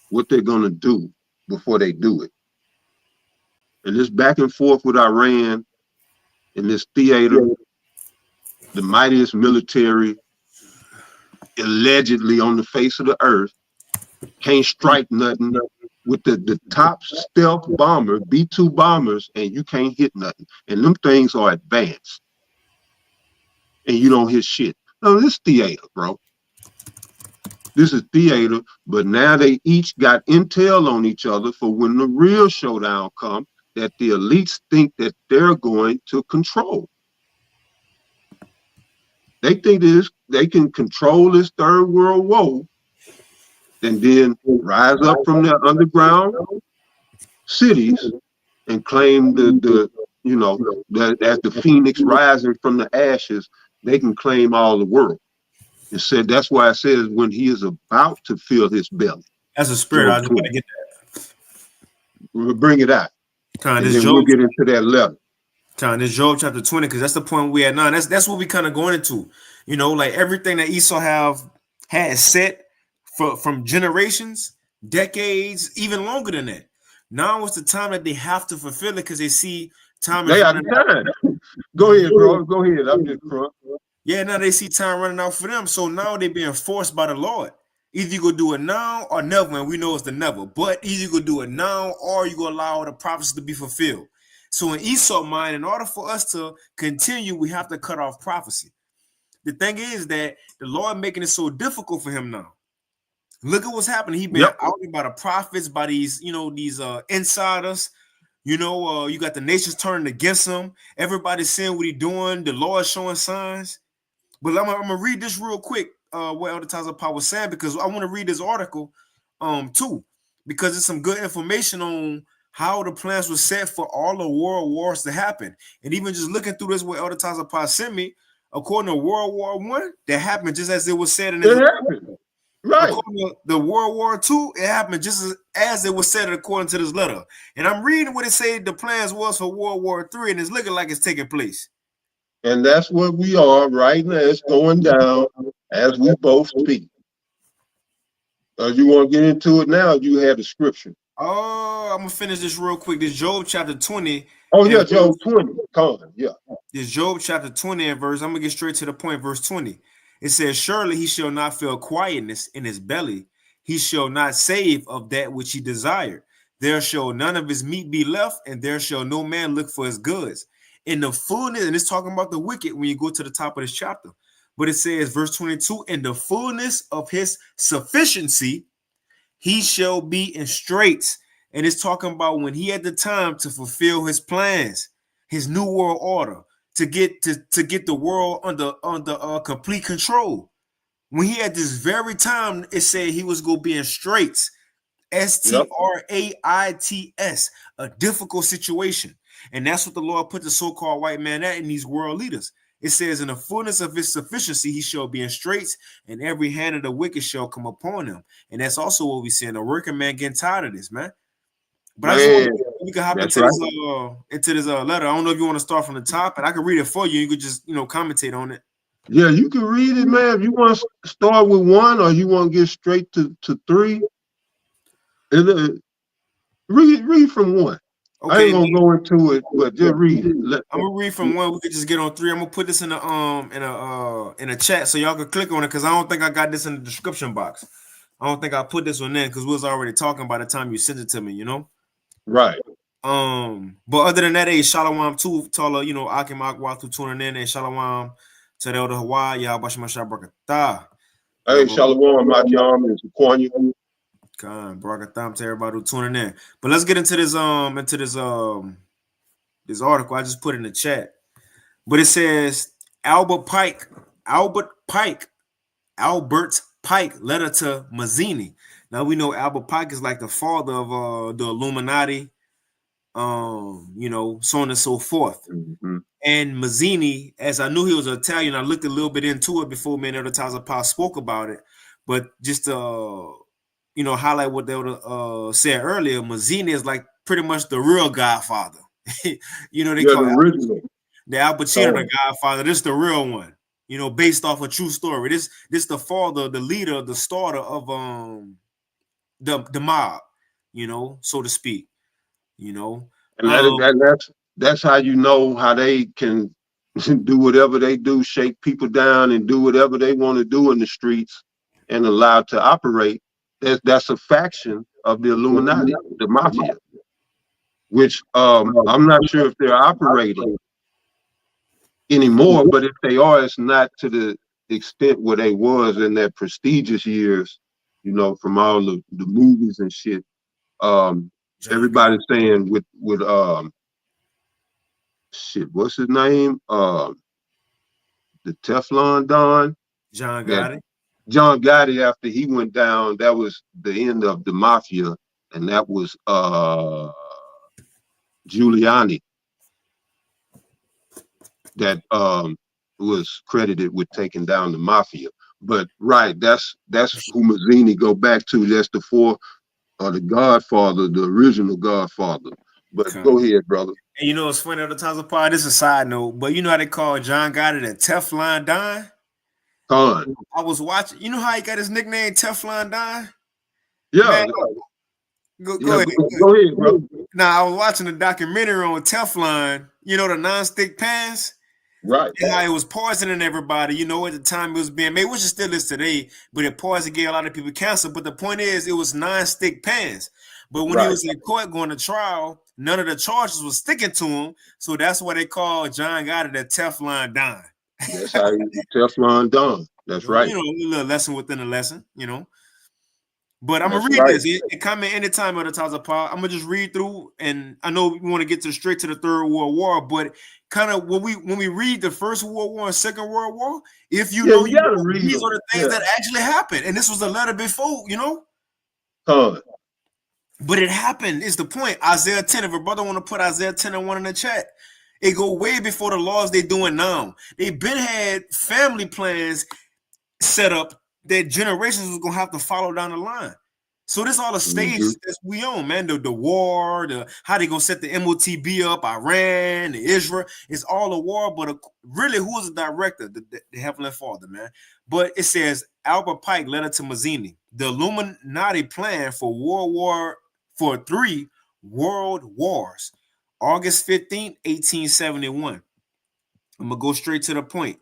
what they're going to do before they do it. And this back and forth with Iran in this theater, the mightiest military allegedly on the face of the earth, can't strike nothing with the top stealth bomber, B-2 bombers, and you can't hit nothing. And them things are advanced. And you don't hit shit. No, this is theater, bro. This is theater, but now they each got intel on each other for when the real showdown comes that the elites think that they're going to control. They think they can control this third world war and then rise up from their underground cities and claim the you know, that as the phoenix rising from the ashes, they can claim all the world. It said that's why it says when he is about to fill his belly. That's a spirit. I just want to get that. We'll bring it out. And then we'll get into that level. This Job chapter 20, because that's the point we at now. That's what we kind of going into. You know, like everything that Esau had set from generations, decades, even longer than that. Now it's the time that they have to fulfill it because they see time is running out. Go ahead, bro. Go ahead. I'm just crunk. Yeah, now they see time running out for them. So now they're being forced by the Lord. Either you go do it now or never, and we know it's the never. But either you go do it now or you go allow the prophecy to be fulfilled. So in Esau's mind, in order for us to continue, we have to cut off prophecy. The thing is that the Lord making it so difficult for him now. Look at what's happening. He's been outed by the prophets, by these, these insiders. You got the nations turning against him. Everybody's seeing what he's doing. The Lord showing signs. But I'm gonna read this real quick. What Elder Tazapah was saying, because I want to read this article too, because it's some good information on how the plans were set for all the world wars to happen. And even just looking through this, what Elder Tazapah sent me, according to World War I, that happened just as it was said in the right. According to the World War II, it happened just as it was said according to this letter. And I'm reading what it said the plans was for World War III, and it's looking like it's taking place. And that's what we are right now. It's going down as we both speak. You want to get into it now? Or you have the scripture. Oh, I'm gonna finish this real quick. This Job chapter 20. Oh yeah, Job 20. Come on, yeah. This Job chapter 20 and verse. I'm gonna get straight to the point. Verse 20. It says, "Surely he shall not feel quietness in his belly. He shall not save of that which he desired. There shall none of his meat be left, and there shall no man look for his goods. In the fullness," and it's talking about the wicked when you go to the top of this chapter. But it says, verse 22, "In the fullness of his sufficiency, he shall be in straits." And it's talking about when he had the time to fulfill his plans, his new world order, to get the world under complete control. When he had this very time, it said he was going to be in straits, straits, a difficult situation. And that's what the Lord put the so-called white man at in these world leaders. It says, "In the fullness of his sufficiency, he shall be in straits, and every hand of the wicked shall come upon him." And that's also what we're seeing. The working man getting tired of this, man. But I just want we can hop into this letter. I don't know if you want to start from the top, and I can read it for you. You could just commentate on it. Yeah, you can read it, man. If you want to start with 1 or you want to get straight to 3, read from 1. Okay, I ain't gonna go into it, but just read it. I'm gonna read from 1. We could just get on 3. I'm gonna put this in a chat so y'all can click on it, because I don't think I got this in the description box. I don't think I put this one in because we was already talking by the time you sent it to me, Right. But other than that, shalom too, Tala, Akim Akwa through tuning in, and shalom to the Elder Hawaii, Yahbashima Brakatah. Hey, shalom, Makyam, and Kwanya. Brakatham to everybody who tuning in. But let's get into this this article. I just put in the chat. But it says Albert Pike letter to Mazzini. Now we know Albert Pike is like the father of the Illuminati, so on and so forth. Mm-hmm. And Mazzini, as I knew he was Italian, I looked a little bit into it before me and Elder Tazapah spoke about it. But just to highlight what they said earlier, Mazzini is like pretty much the real Godfather. They call it the Al Pacino the Godfather. This is the real one. Based off a true story. This the father, the leader, the starter of the mob, so to speak. And that's how you know how they can do whatever they do, shake people down and do whatever they want to do in the streets and allowed to operate. That's a faction of the Illuminati, the mafia, which I'm not sure if they're operating anymore, but if they are, it's not to the extent where they was in their prestigious years, you know, from all the movies and shit. Everybody's saying with shit, what's his name? The Teflon Don. John Gotti. John Gotti, after he went down, that was the end of the mafia, and that was Giuliani that was credited with taking down the mafia. But right, that's who Mazzini go back to. That's the the Godfather, the original Godfather. But go ahead, brother. And you know it's funny, the times apart. This is a side note, but you know how they call John Gotti the Teflon Don? I was watching. You know how he got his nickname Teflon Don? Yeah. Man, go ahead. Go ahead, bro. Now I was watching a documentary on Teflon. You know the non-stick pans. Right. And how it was poisoning everybody. You know, at the time it was being made, which it still is today, but it poisoned, gave a lot of people cancer. But the point is, it was non-stick pans. But when he was in court going to trial, none of the charges was sticking to him. So that's why they call John Gotti the Teflon Don. That's how you Teflon Don. That's right. You know, a little lesson within a lesson, you know. But I'm going to read this. It comment anytime of the times apart. I'm going to just read through. And I know we want to get straight to the Third World War, but kind of when we read the First World War and Second World War, if you know, these are the things that actually happened. And this was a letter before, you know. But it happened, is the point. Isaiah 10, if a brother want to put Isaiah 10 and 1 in the chat, it go way before the laws they doing now. They been had family plans set up that generations was gonna have to follow down the line. So this all the stages that we on, man. The war, how they gonna set the MOTB up, Iran, the Israel. It's all a war, but really, who is the director? The Heavenly Father, man. But it says Albert Pike, letter to Mazzini, the Illuminati plan for 3 world wars, August 15th, 1871. I'm gonna go straight to the point.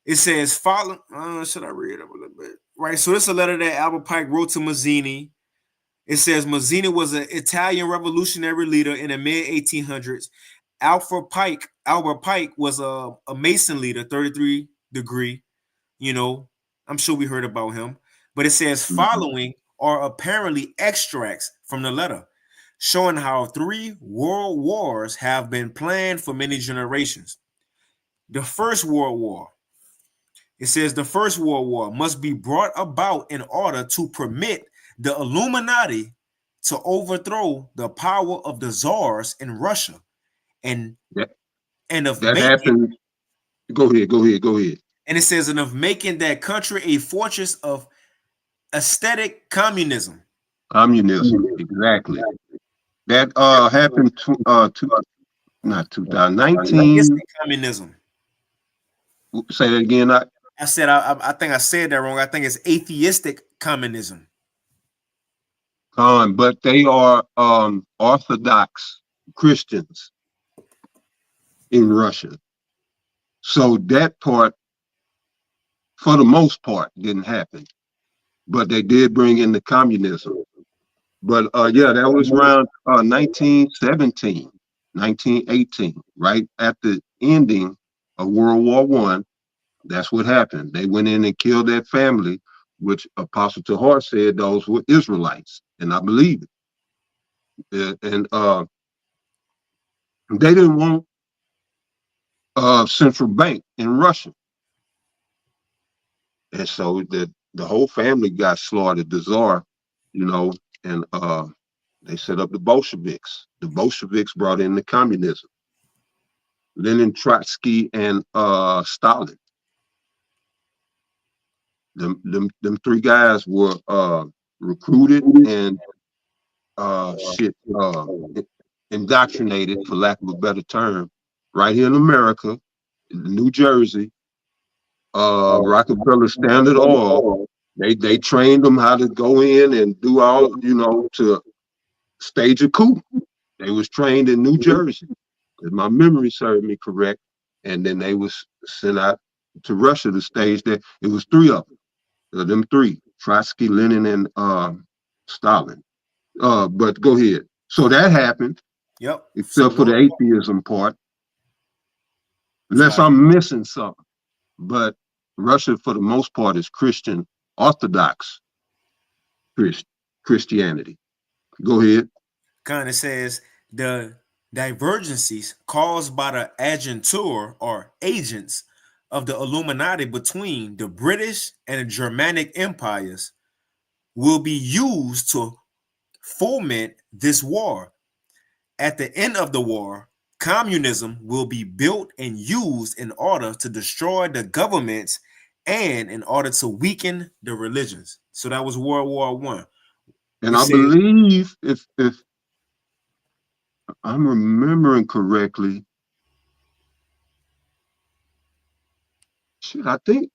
It says, should I read it up a little bit? Right. So this is a letter that Albert Pike wrote to Mazzini. It says Mazzini was an Italian revolutionary leader in the mid-1800s. Albert Pike was a Mason leader, 33 degree. You know, I'm sure we heard about him. But it says following are apparently extracts from the letter, showing how 3 world wars have been planned for many generations. The First World War. It says the First World War must be brought about in order to permit the Illuminati to overthrow the power of the czars in Russia, and of that making, happened. Go ahead. And it says, and of making that country a fortress of aesthetic communism. Exactly. That happened not 2019. Communism. Say that again. I said I think I said that wrong. I think it's atheistic communism. But they are Orthodox Christians in Russia. So that part, for the most part, didn't happen. But they did bring in the communism. But that was around 1917, 1918, right at the ending of World War I. That's what happened. They went in and killed that family, which Apostle Tahar said those were Israelites, and I believe it. And they didn't want central bank in Russia, and so the whole family got slaughtered. The Tsar, you know, and they set up the Bolsheviks. The Bolsheviks brought in the communism. Lenin, Trotsky, and Stalin. Them 3 guys were recruited and indoctrinated, for lack of a better term, right here in America, in New Jersey. Rockefeller Standard Oil. They trained them how to go in and do all, you know, to stage a coup. They was trained in New Jersey, if my memory served me correct. and then they was sent out to Russia to stage that. It was three of them three: Trotsky, Lenin, and Stalin. But go ahead. So that happened, Yep. except for the atheism part. Unless I'm missing something. But Russia, for the most part, is Christian Orthodox Christianity. Go ahead. Kind of says the divergencies caused by the agentur or agents of the Illuminati between the British and the Germanic empires will be used to foment this war. At the end of the war, communism will be built and used in order to destroy the governments and in order to weaken the religions. So that was World War I. And I believe, if I'm remembering correctly, shit, I think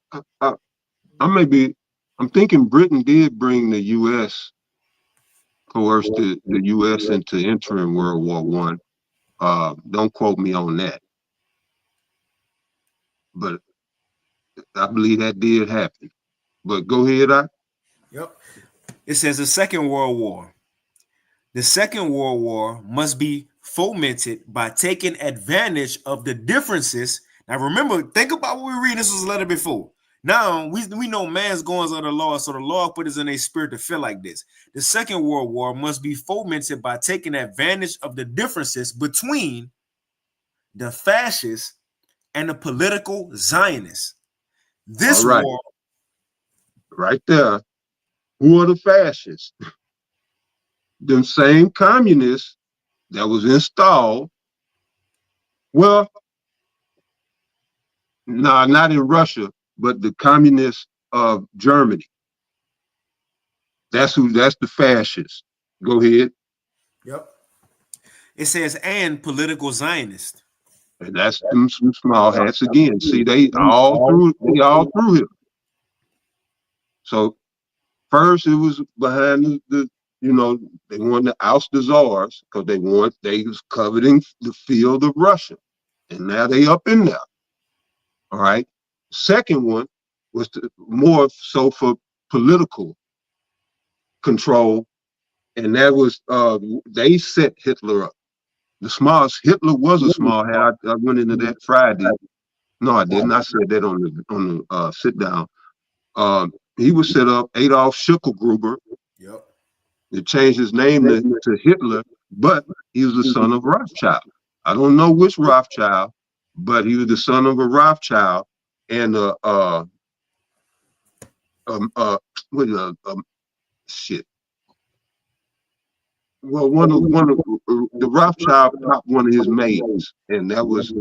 I'm thinking Britain did bring the U.S. coerced the U.S. into entering World War I. Don't quote me on that, but I believe that did happen. But go ahead, Yep. It says the Second World War. The Second World War must be fomented by taking advantage of the differences. Now, remember, think about what we read. This was a letter before. Now, we know man's goings are the law, so the law put us in a spirit to feel like this. The Second World War must be fomented by taking advantage of the differences between the fascists and the political Zionists. This war. Right there. Who are the fascists? Them same communists that was installed. Well, no, not in Russia, but the communists of Germany. That's the fascists. Go ahead. Yep. It says, and political Zionists. And that's them some small hats again. See, they all through here. So first it was behind the they wanted to oust the czars because they was coveting the field of Russia. And now they up in there. All right. Second one was more so for political control. And that was they set Hitler up. Hitler was a small hat. I went into that Friday. No, I didn't. I said that on the sit down. He was set up, Adolf Schicklgruber. Yep. They changed his name to Hitler, but he was the son of Rothschild. I don't know which Rothschild, but he was the son of a Rothschild and shit. Well, one of the Rothschild popped one of his maids, and that was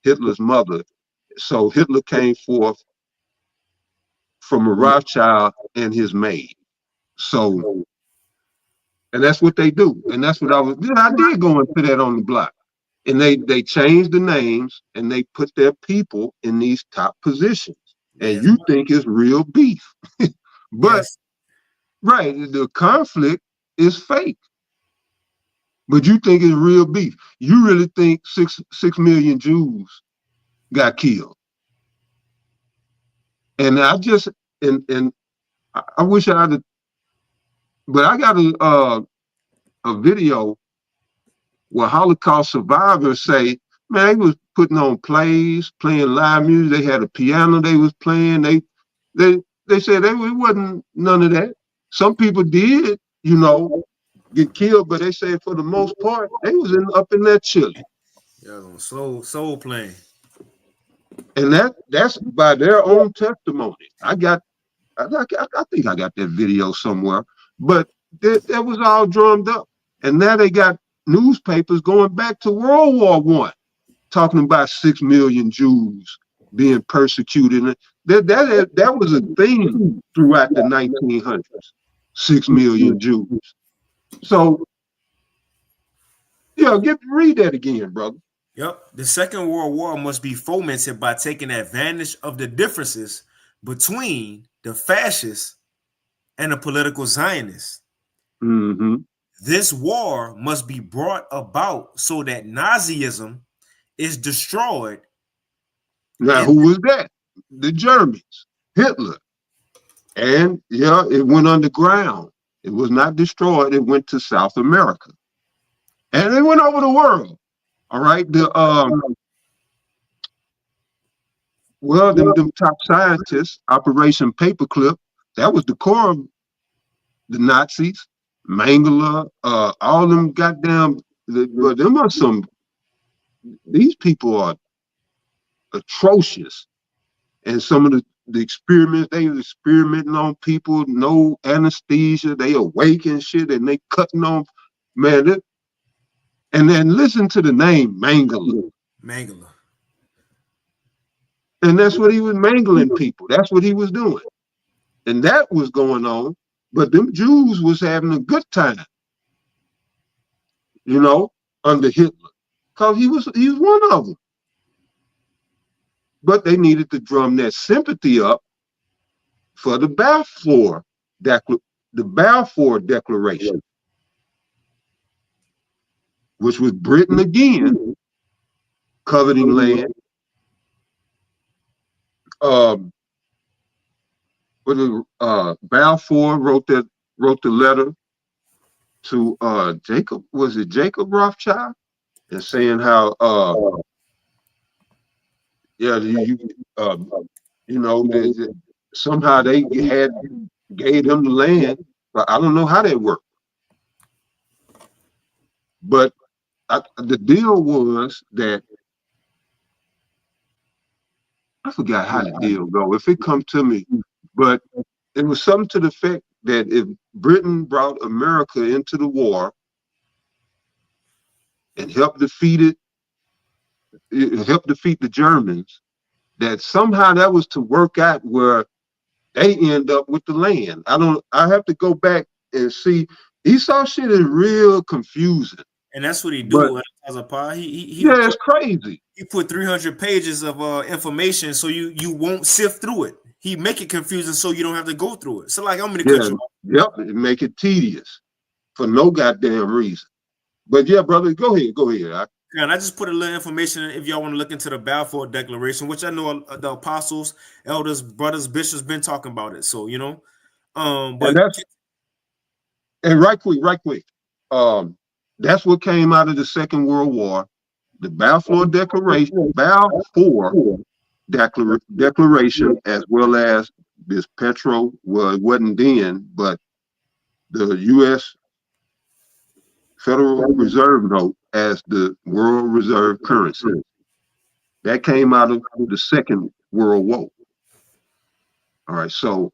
Hitler's mother. So Hitler came forth from a Rothschild and his maid. So, and that's what they do, and that's what I did go and put that on the block. And they changed the names and they put their people in these top positions. And you think it's real beef, but right, the conflict is fake. But you think it's real beef. You really think 6 million Jews got killed. And I just and I wish I had, but I got a video where Holocaust survivors say, man, they was putting on plays, playing live music. They had a piano they was playing. They said it wasn't none of that. Some people did, get killed, but they said for the most part, they was up in that chilling. Yeah, soul playing. And that's by their own testimony. I think I got that video somewhere, but that was all drummed up. And now they got newspapers going back to World War I, talking about 6 million Jews being persecuted. That was a theme throughout the 1900s. 6 million Jews. So, read that again, brother. Yep. The Second World War must be fomented by taking advantage of the differences between the fascists and the political Zionists. Mm-hmm. This war must be brought about so that Nazism is destroyed Now, And- who was that? The Germans, Hitler. And yeah, it went underground. It was not destroyed. It went to South America. And it went over the world. All right. Them top scientists, Operation Paperclip, that was the core of the Nazis, Mengele, all them goddamn, but them are these people are atrocious. And some of the experiments, they were experimenting on people, no anesthesia, they awake and shit, and they cutting on, man. And then listen to the name Mengele. Mangala. And that's what he was mangling people. That's what he was doing. And that was going on. But them Jews was having a good time, under Hitler. Because he was one of them. But they needed to drum that sympathy up for the Balfour Declaration, which was Britain again coveting land. Balfour wrote the letter to Jacob. Was it Jacob Rothschild? And saying how somehow they gave them the land, but I don't know how that worked. But the deal was that I forgot how the deal go. If it come to me, but it was something to the effect that if Britain brought America into the war and helped defeat the Germans, that somehow that was to work out where they end up with the land. I have to go back and see. Esau shit is real confusing. And that's what he do as a pod. It's crazy. He put 300 pages of information so you won't sift through it. He make it confusing so you don't have to go through it. So like I'm gonna cut you off. Yep, it make it tedious for no goddamn reason. But yeah, brother, go ahead. And I just put a little information if y'all want to look into the Balfour Declaration, which I know the apostles, elders, brothers, bishops been talking about it. So but and right quick. That's what came out of the Second World War, the Balfour Declaration, as well as this petro. Well, it wasn't then, but the U.S. Federal Reserve note as the world reserve currency. That came out of the Second World War. All right, so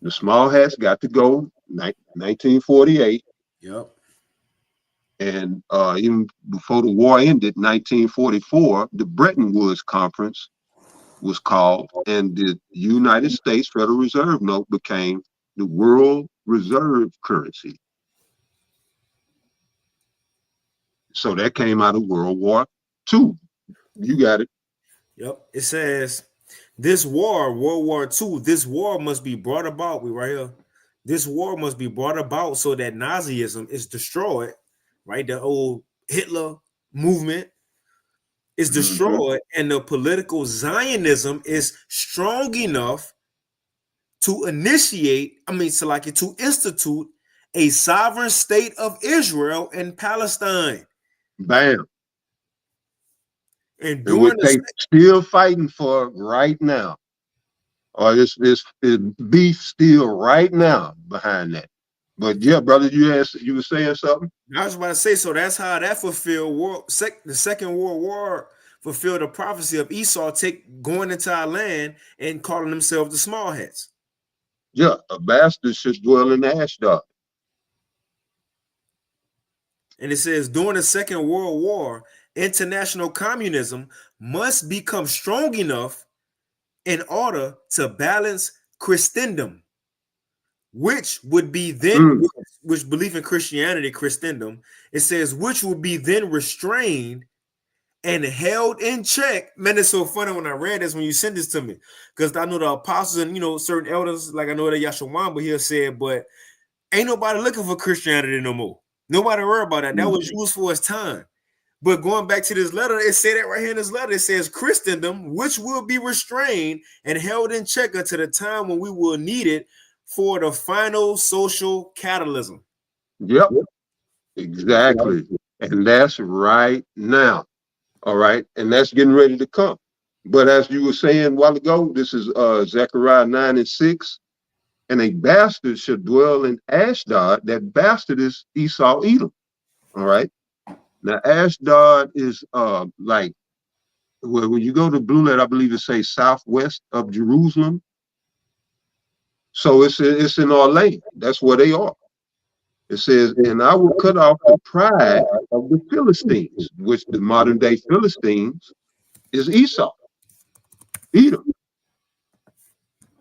the small hats got to go 1948. Yep. And even before the war ended, 1944, the Bretton Woods Conference was called, and the United States Federal Reserve note became the world reserve currency. So that came out of World War II. You got it. Yep. It says this war, World War II, this war must be brought about. We right here. This war must be brought about so that Nazism is destroyed. Right, the old Hitler movement is destroyed, and the political Zionism is strong enough to to institute a sovereign state of Israel and Palestine. Bam. And what they still fighting for right now, or it's beef still right now behind that. But yeah, brother, you were saying something? I was about to say, so that's how that fulfilled the Second World War fulfilled the prophecy of Esau going into our land and calling themselves the small hats. Yeah, a bastard should dwell in Ashdod. And it says, during the Second World War, international communism must become strong enough in order to balance Christendom, which would be then, which belief in Christianity, Christendom, it says, which would be then restrained and held in check. Man, it's so funny when I read this, when you sent this to me, because I know the apostles and, certain elders, like I know that Yashawamba here said, but ain't nobody looking for Christianity no more. Nobody worry about that. That was used for its time. But going back to this letter, it said that right here in this letter. It says Christendom, which will be restrained and held in check until the time when we will need it for the final social catalysm. Yep, exactly. And that's right now. All right. And that's getting ready to come. But as you were saying a while ago, this is Zechariah 9:6. And a bastard should dwell in Ashdod. That bastard is Esau, Edom. All right. Now, Ashdod is like, well, when you go to Blue Letter, I believe it says southwest of Jerusalem. So it's in our land. That's where they are. It says, and I will cut off the pride of the Philistines, which the modern day Philistines is Esau, Edom.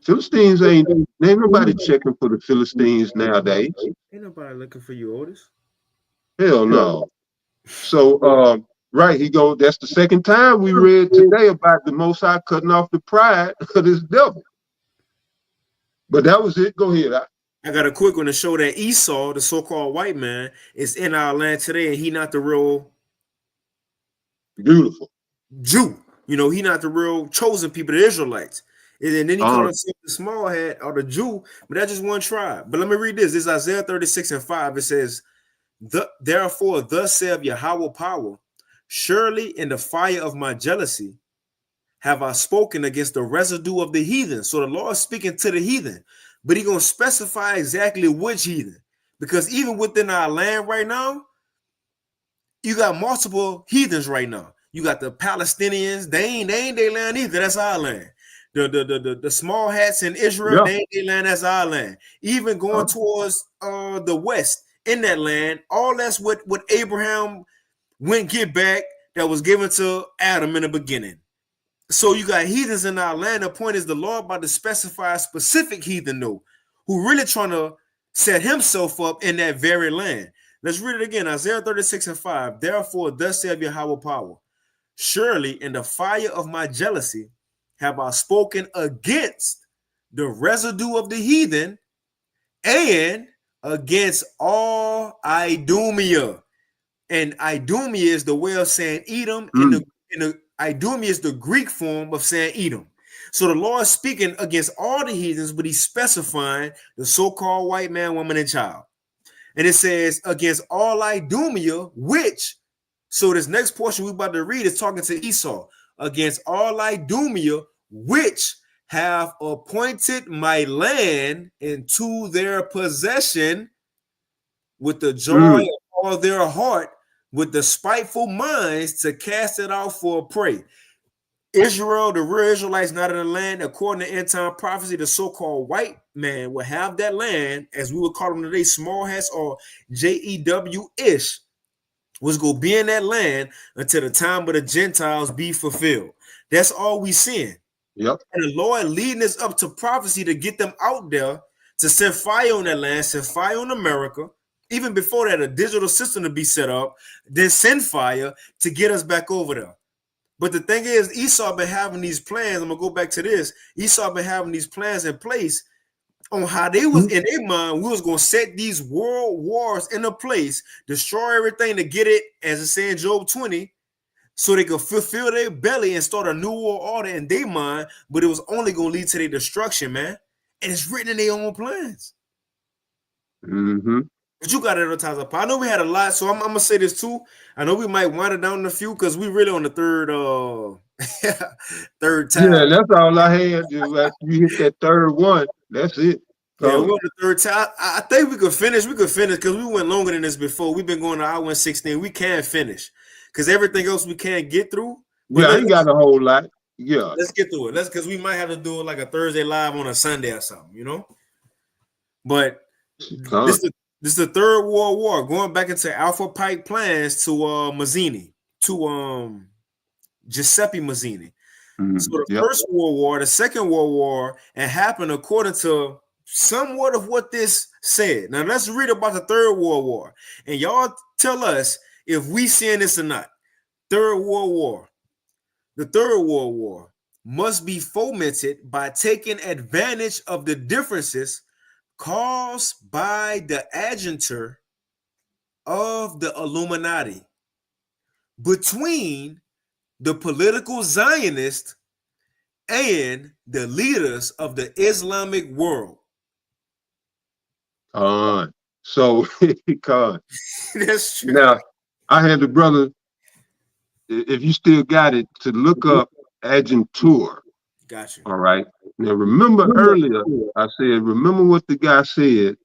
Philistines ain't nobody checking for the Philistines nowadays. Ain't nobody looking for you, Otis. Hell no. So right, that's the second time we read today about the Most High cutting off the pride of this devil. But that was it. Go ahead. I got a quick one to show that Esau, the so-called white man, is in our land today, and he not the real beautiful Jew. You know, he not the real chosen people, the Israelites. And then he called himself the small hat or the Jew, but that's just one tribe. But let me read this. This is Isaiah 36:5. It says, therefore, thus saith Yahweh power, surely in the fire of my jealousy have I spoken against the residue of the heathen. So the Lord is speaking to the heathen, but he's going to specify exactly which heathen. Because even within our land right now, you got multiple heathens right now. You got the Palestinians, they ain't their land either. That's our land. The small hats in Israel, they ain't their land, that's our land. Even going towards the west in that land, all that's what Abraham went get back that was given to Adam in the beginning. So you got heathens in our land. The point is the Lord about to specify a specific heathen though, who really trying to set himself up in that very land. Let's read it again. Isaiah 36:5. Therefore, thus saith Yahweh power, surely in the fire of my jealousy have I spoken against the residue of the heathen and against all Idumea. And Idumea is the way of saying Edom. In the Idumea is the Greek form of saying Edom. So the Lord is speaking against all the heathens, but he's specifying the so-called white man, woman, and child. And it says against all Idumea, which, so this next portion we're about to read is talking to Esau, against all Idumea, which have appointed my land into their possession with the joy of all their heart, with the spiteful minds to cast it out for a prey. Israel, the real Israelites not in the land, according to end time prophecy, the so-called white man will have that land, as we would call them today, small hats or JEW-ish, was going to be in that land until the time of the Gentiles be fulfilled. That's all we seeing. Yep. And the Lord leading us up to prophecy to get them out there, to send fire on that land, send fire on America. Even before that, a digital system to be set up, then send fire to get us back over there. But the thing is, Esau been having these plans. I'm going to go back to this. Esau been having these plans in place on how they was in their mind. We was going to set these world wars into place, destroy everything to get it, as it says in Job 20, so they could fulfill their belly and start a new world order in their mind. But it was only going to lead to their destruction, man. And it's written in their own plans. But you got it advertised up. I know we had a lot, so I'm gonna say this too. I know we might wind it down in a few because we really on the third time. Yeah, that's all I had. After you hit that third one, that's it. Yeah, we're on the third time. I think we could finish. We could finish because we went longer than this before. We've been going to hour and 16. We can finish because everything else we can't get through. Yeah, I ain't got a whole lot. Yeah, let's get through it. Let's, because we might have to do it like a Thursday live on a Sunday or something, you know. But this is the Third World War, going back into Alpha Pike plans to Mazzini, to Giuseppe Mazzini. So the First World War, the Second World War, and happened according to somewhat of what this said. Now let's read about the Third World War, and y'all tell us if we seeing this or not. Third World War. The Third World War must be fomented by taking advantage of the differences caused by the adjuncture of the Illuminati, between the political Zionists and the leaders of the Islamic world. So because That's true. now I had the brother, if you still got it, to look up Agentur. Gotcha. All right. Now remember earlier I said, remember what the guy said,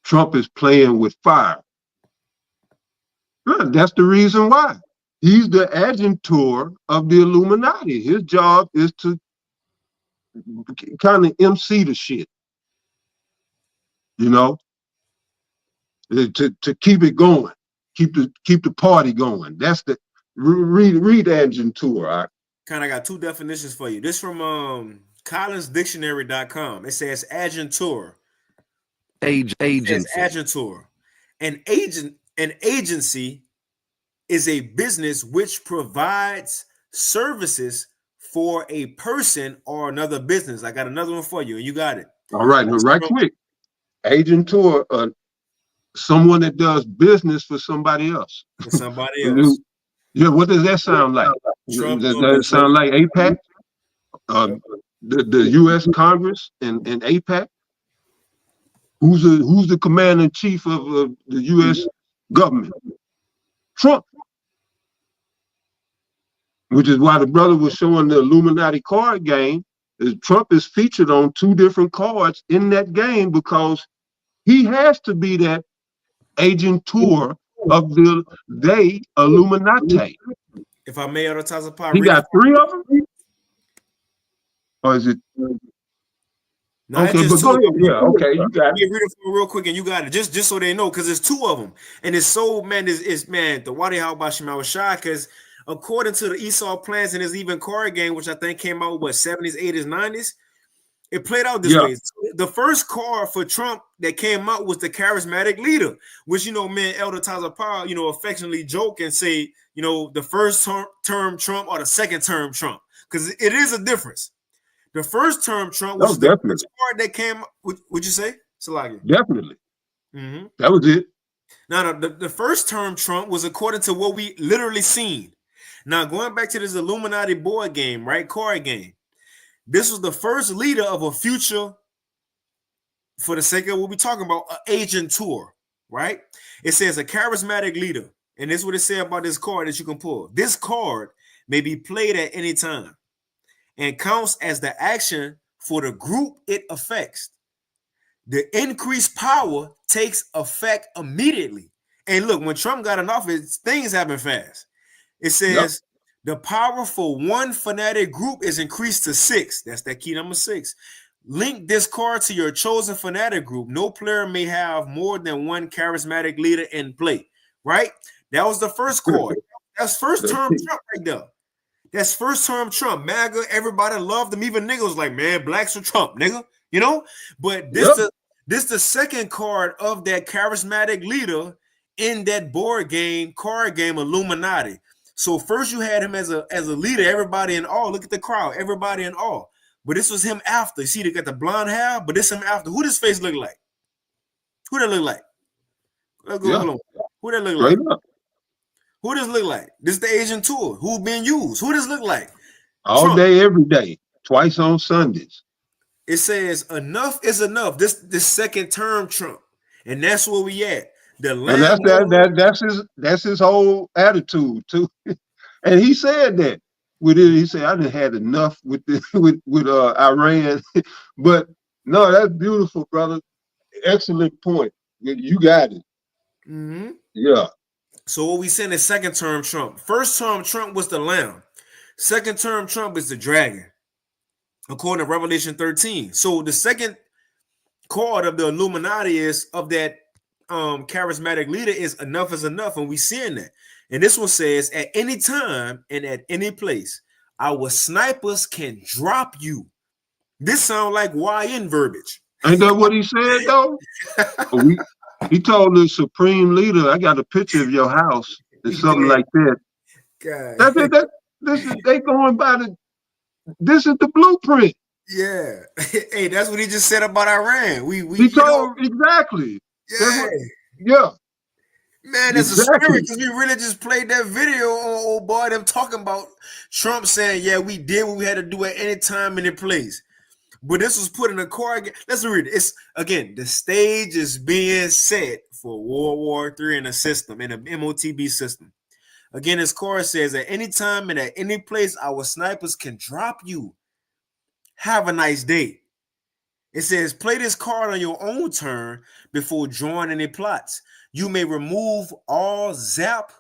Trump is playing with fire. Well, that's the reason why. He's the Agentur of the Illuminati. His job is to kind of MC the shit. You know? To keep it going, keep the party going. That's the read Agentur. Right? Kind of got two definitions for you. This from collinsdictionary.com. It says Agentur. Agency. Agentur. An agency is a business which provides services for a person or another business. I got another one for you, and you got it. All right, right quick. Agentur, someone that does business for somebody else. For somebody else. Yeah, what does that sound like? Does that sound like AIPAC? The U.S. Congress and AIPAC? Who's the commander in chief of the U.S. government? Trump. Which is why the brother was showing the Illuminati card game. Trump is featured on 2 different cards in that game because he has to be that Agentur of the Illuminati. If I may, he got 3 of them? Or is it? No, okay, but go ahead. Yeah, okay, you got it. Read it real quick and you got it. Just so they know, because there's 2 of them. And it's so, man, it's man, the Wadi Halbashim Shah, because according to the Esau plans and his even card game, which I think came out, 70s, 80s, 90s, it played out this way. The first card for Trump that came out was the charismatic leader, which, man, Elder Taza Power, affectionately joke and say, the first term Trump or the second term Trump, because it is a difference. The first term Trump was the first card that came. Would you say, Salagi? Definitely. Mm-hmm. That was it. Now, the first term Trump was according to what we literally seen. Now, going back to this Illuminati board game, right? Card game. This was the first leader of a future, for the sake of what we're talking about, an Agentur, right? It says a charismatic leader. And this is what it says about this card that you can pull. This card may be played at any time and counts as the action for the group it affects. The increased power takes effect immediately. And look, when Trump got in office, things happen fast. It says the power for one fanatic group is increased to 6. That's that key number 6. Link this card to your chosen fanatic group. No player may have more than one charismatic leader in play, right? That was the first card. That's first term Trump right there. That's first term Trump. MAGA, everybody loved him. Even niggas like, man, blacks are Trump, nigga. But this the second card of that charismatic leader in that board game, card game, Illuminati. So first you had him as a leader, everybody in awe. Look at the crowd, everybody in awe. But this was him after. You see, they got the blonde hair, but this him after. Who does face look like? Who that look like? Hold on. Who that look like? Who does look like? This is the Agentur. Who been used? Who does look like? All Trump. Day, every day, twice on Sundays. It says enough is enough. This second term Trump, and that's where we at. That's his whole attitude too. And he said that with it. He said, "I done had enough with Iran." But no, that's beautiful, brother. Excellent point. You got it. Mm-hmm. Yeah. So what we saying is second term Trump. First term Trump was the lamb. Second term Trump is the dragon, according to Revelation 13. So the second card of the Illuminati is of that charismatic leader is enough is enough, and we seeing that. And this one says, at any time and at any place, our snipers can drop you. This sounds like YN verbiage. Ain't that what he said though? He told the supreme leader, "I got a picture of your house," or something like that. God. That's it. They going by this is the blueprint. Yeah. Hey, that's what he just said about Iran. He told exactly. Yeah. Yeah. Man, that's a Exactly. spirit because we really just played that video on old boy them talking about Trump saying, yeah, we did what we had to do at any time and any place. But this was put in a car again. Let's read it. It's again, the stage is being set for World War III in a system, in a MOTB system. Again, this chorus says, at any time and at any place, our snipers can drop you. Have a nice day. It says, play this card on your own turn before joining any plots. You may remove all zap,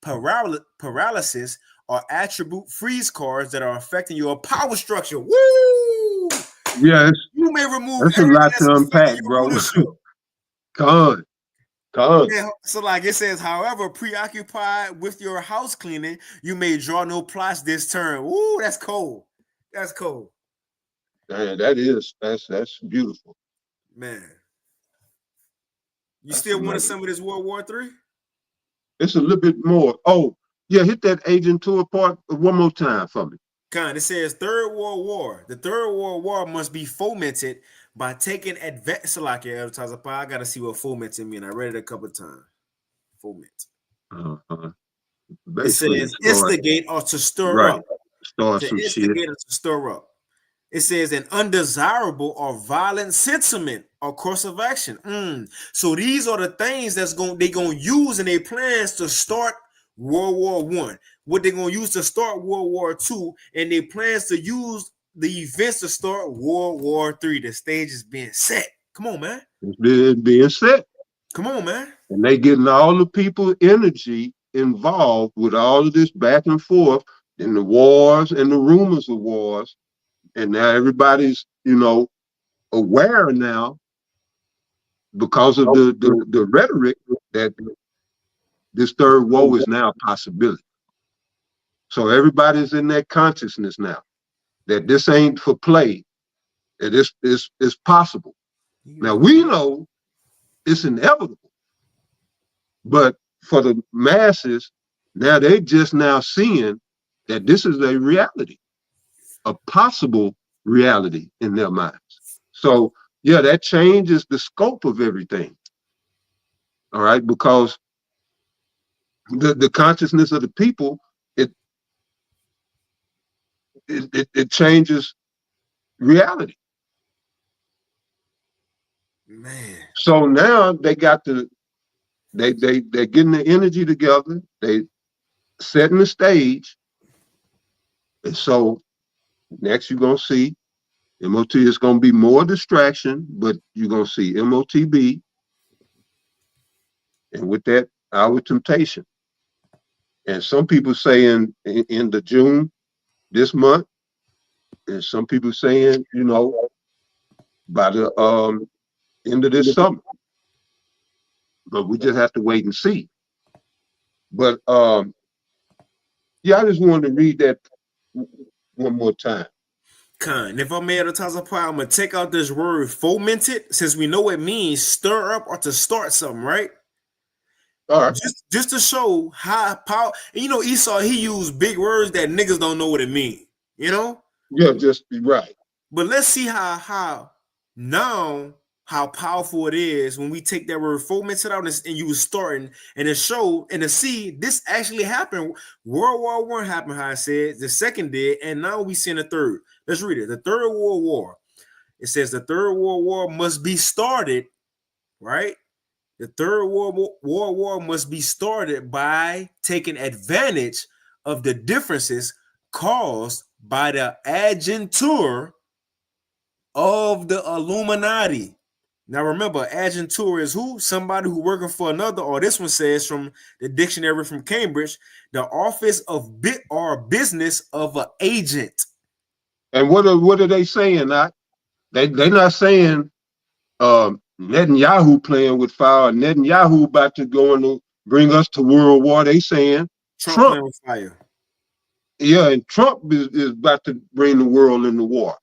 paralysis, or attribute freeze cards that are affecting your power structure. Woo! Yes, You may remove that's a everything lot that's to affecting unpack, your bro. rulership. Con. Yeah, so like it says, however, preoccupied with your house cleaning, you may draw no plots this turn. Woo, that's cold. That's cold. Man, that's beautiful. Man. You That's still wanted amazing. some of this World War III? It's a little bit more. Oh, yeah, hit that Agent Tour part one more time for me. Con, it says Third World War. The Third World War must be fomented by taking advantage. So like I gotta see what fomented mean. I read it a couple of times. Foment. Uh-huh. It Basically, says instigate or to stir up. Start To some shit. instigate or to stir up. It says an undesirable or violent sentiment or course of action. So these are the things they're gonna use in their plans to start World War I. What they're gonna use to start World War II, and their plans to use the events to start World War III. The stage is being set. Come on, man. It's being set. Come on, man. And they getting all the people energy involved with all of this back and forth in the wars and the rumors of wars. And now everybody's, aware now because of the rhetoric that this third war is now a possibility. So everybody's in that consciousness now that this ain't for play, that it's possible. Now we know it's inevitable, but for the masses, now they just now seeing that this is a reality, a possible reality in their minds. So yeah, that changes the scope of everything. All right, because the consciousness of the people, it changes reality. Man. So now they got they're getting the energy together, they setting the stage. And so next you're gonna see MOT is gonna be more distraction, but you're gonna see MOTB, and with that, our temptation. And some people saying in the June this month, and some people saying, by the end of this summer. But we just have to wait and see. But yeah, I just wanted to read that one more time. Con, if I may at the top of I'm gonna take out this word fomented, since we know it means stir up or to start something, right? All right. Just to show how power. And Esau, he used big words that niggas don't know what it means. Yeah, just right. But let's see how powerful it is when we take that word fomented out and you was starting and it showed and to see this actually happened. World War I happened, how I said, the second did, and now we see the third. Let's read it. The Third World War. It says the Third World War must be started, right? The Third World War must be started by taking advantage of the differences caused by the agentur of the Illuminati. Now remember, agentur is who? Somebody who working for another, or this one says from the dictionary from Cambridge, the office of bit or business of an agent. And what are they saying? They're not saying Netanyahu playing with fire. Netanyahu about to go and bring us to World War. They saying Trump playing with fire. Yeah, and Trump is about to bring the world into war.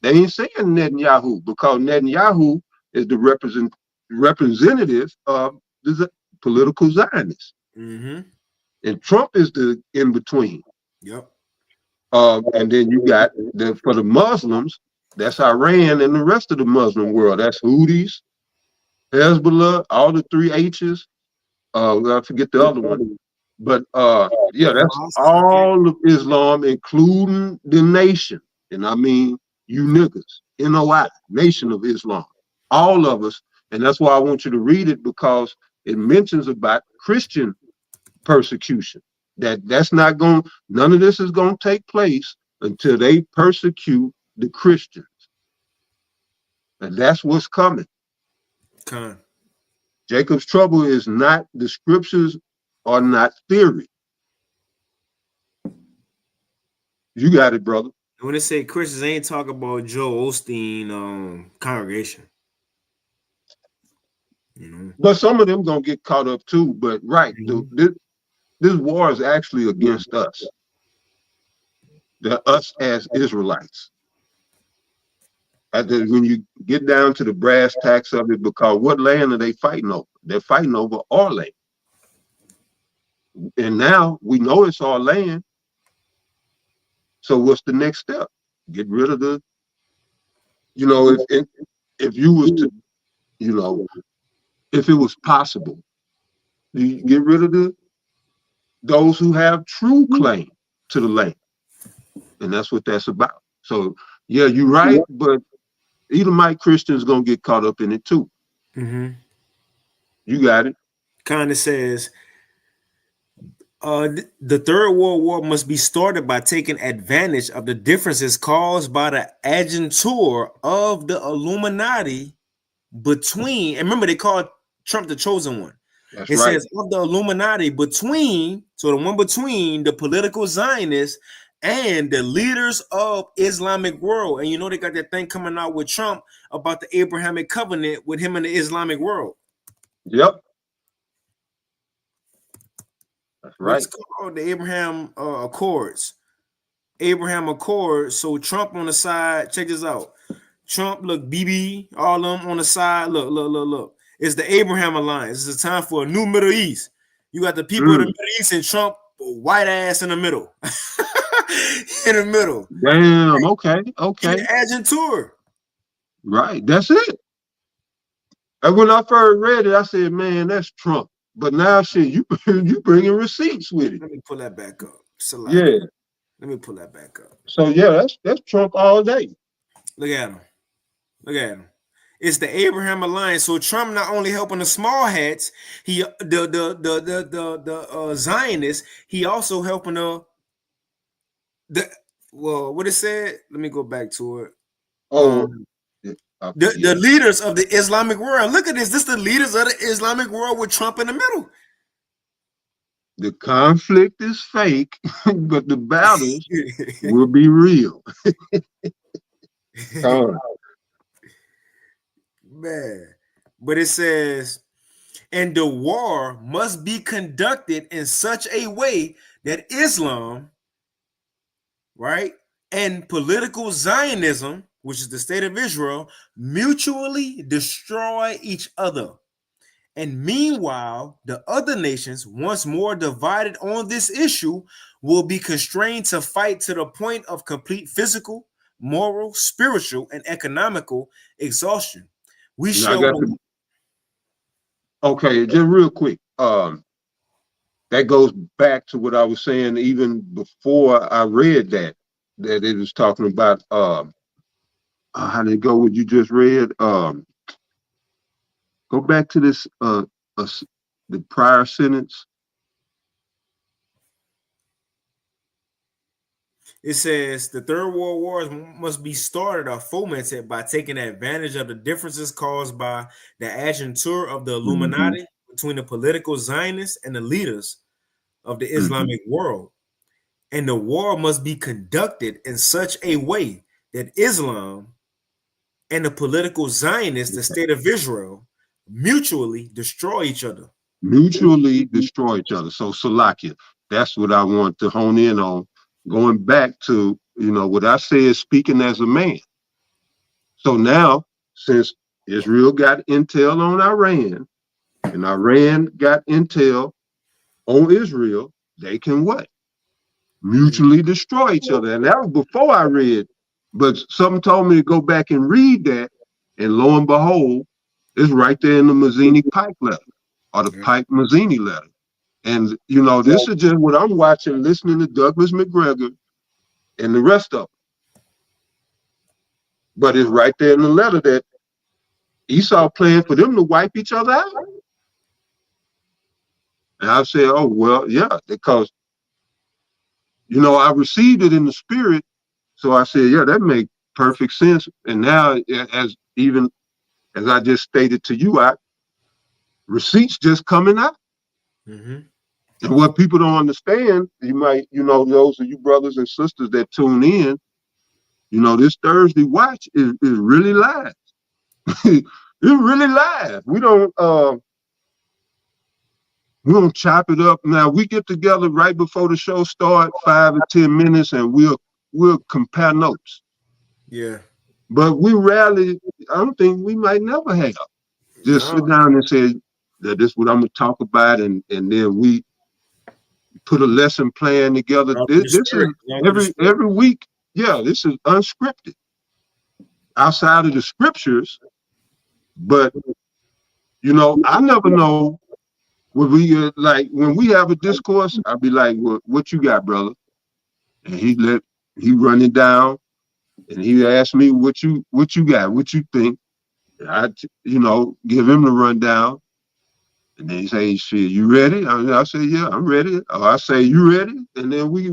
They ain't saying Netanyahu because Netanyahu is the representative of the political Zionists. Mm-hmm. And Trump is the in between. Yep. And then you got for the Muslims, that's Iran and the rest of the Muslim world. That's Houthis, Hezbollah, all the three H's. I forget the other one. But yeah, that's Hamas, all of Islam, including the nation. And I mean you niggas, NOI, Nation of Islam. All of us. And that's why I want you to read it, because it mentions about Christian persecution. That's not going, none of this is going to take place until they persecute the Christians. And that's what's coming. Con. Jacob's trouble is not, the scriptures are not theory. You got it, brother. When they say Christians, they ain't talking about Joel Osteen congregation. You know, But some of them gonna get caught up too. But right, this war is actually against us. Us as Israelites. When you get down to the brass tacks of it, because what land are they fighting over? They're fighting over our land. And now we know it's our land. So what's the next step? Get rid of the, you know, if you was to, you know, if it was possible, you get rid of those who have true claim to the land. And that's what that's about. So yeah, you're right, but Edomite Christians gonna get caught up in it too. You got it. kind of says the Third World War must be started by taking advantage of the differences caused by the agentur of the Illuminati between, and remember they called Trump the chosen one. That's It right. says of the Illuminati between, so the one between the political Zionists and the leaders of Islamic world. And you know they got that thing coming out with Trump about the Abrahamic covenant with him in the Islamic world. Yep. That's right. What's called the Abraham Accords. Abraham Accords. So Trump on the side, check this out. Trump, look, BB, all of them on the side. Look. It's the Abraham Alliance. It's a time for a new Middle East. You got the people of the Middle East and Trump, white ass in the middle. In the middle. Damn. Okay. In Okay. the agentur. Right. That's it. And when I first read it, I said, man, that's Trump. But now, shit, you bringing receipts with it. Let me pull that back up. Yeah. Let me pull that back up. So yeah, that's Trump all day. Look at him. Look at him. It's the Abraham Alliance. So Trump not only helping the small hats, he the Zionists, he also helping what it said. Let me go back to it. The leaders of the Islamic world. Look at this. This is the leaders of the Islamic world with Trump in the middle. The conflict is fake, but the battles will be real. Man, but it says, and the war must be conducted in such a way that Islam, right, and political Zionism, which is the state of Israel, mutually destroy each other. And meanwhile, the other nations, once more divided on this issue, will be constrained to fight to the point of complete physical, moral, spiritual, and economical exhaustion. We shall. Okay, just real quick. That goes back to what I was saying even before I read that it was talking about how did it go? What you just read? Go back to this the prior sentence. It says the Third World War must be started or fomented by taking advantage of the differences caused by the agentur of the Illuminati between the political Zionists and the leaders of the Islamic world. And the war must be conducted in such a way that Islam and the political Zionists, the state of Israel, mutually destroy each other. Mutually destroy each other. So Salakia, that's what I want to hone in on. Going back to, what I said, speaking as a man. So now, since Israel got intel on Iran, and Iran got intel on Israel, they can what? Mutually destroy each other. And that was before I read, but something told me to go back and read that, and lo and behold, it's right there in the Mazzini Pike letter. or the Pike Mazzini letter. And, you know, this is just what I'm watching, listening to Douglas McGregor and the rest of them. But it's right there in the letter that Esau planned for them to wipe each other out. And I said, oh, well, yeah, because, you know, I received it in the spirit. So I said, yeah, that makes perfect sense. And now, as I just stated to you, receipts just coming out. Mm-hmm. And what people don't understand, you might, you know, those of you brothers and sisters that tune in, you know, this Thursday watch is really live. It's really live. We don't chop it up. Now we get together right before the show start, 5 or 10 minutes, and we'll compare notes. Yeah. But we rarely, I don't think we might never have. Just sit down and say that this is what I'm gonna talk about, and then we put a lesson plan together. This is every week. Yeah, this is unscripted. Outside of the scriptures, but you know, I never know when we have a discourse, I'll be like, well, what you got, brother? And he run it down, and he asked me what you got, what you think. And I, you know, give him the rundown, and then he say, shit, you ready? I say, yeah, I'm ready. Or I say, you ready? And then we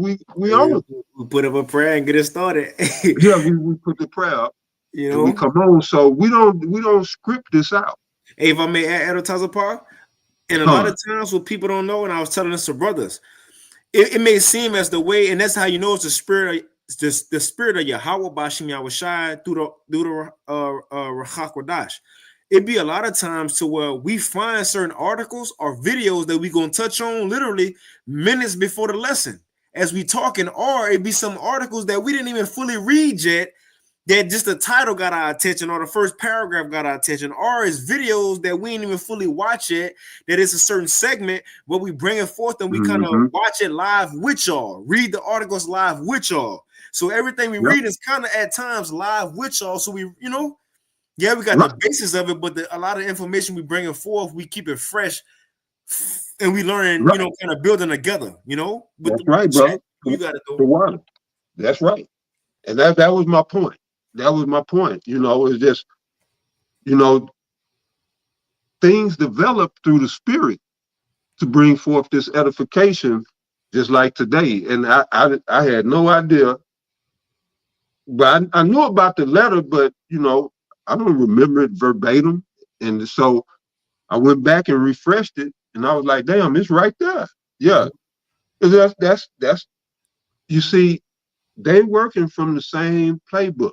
on. We put up a prayer and get it started. Yeah, we put the prayer up. You know, and we come on. So we don't script this out. Hey, if I may add advertiser part, and a lot of times what people don't know, and I was telling this to brothers, it may seem as the way, and that's how you know it's the spirit of Yahweh Bashim Yahushai through the Ruach HaKodesh. It'd be a lot of times to where we find certain articles or videos that we gonna touch on literally minutes before the lesson as we talking, or it'd be some articles that we didn't even fully read yet, that just the title got our attention, or the first paragraph got our attention, or it's videos that we ain't even fully watch yet, that it's a certain segment where we bring it forth and we kind of watch it live with y'all, read the articles live with y'all. So everything we read is kind of at times live with y'all. So we, you know, yeah, we got the basis of it, but a lot of information we bring it forth, we keep it fresh, and we learn, you know, kind of building together, you know. That's right, brother. You got it, though. That's right, and that was my point. That was my point. You know, it's just, you know, things develop through the spirit to bring forth this edification, just like today. And I had no idea, but I knew about the letter, but you know, I don't remember it verbatim. And so I went back and refreshed it, and I was like, damn, it's right there. Yeah. That's you see, they working from the same playbook.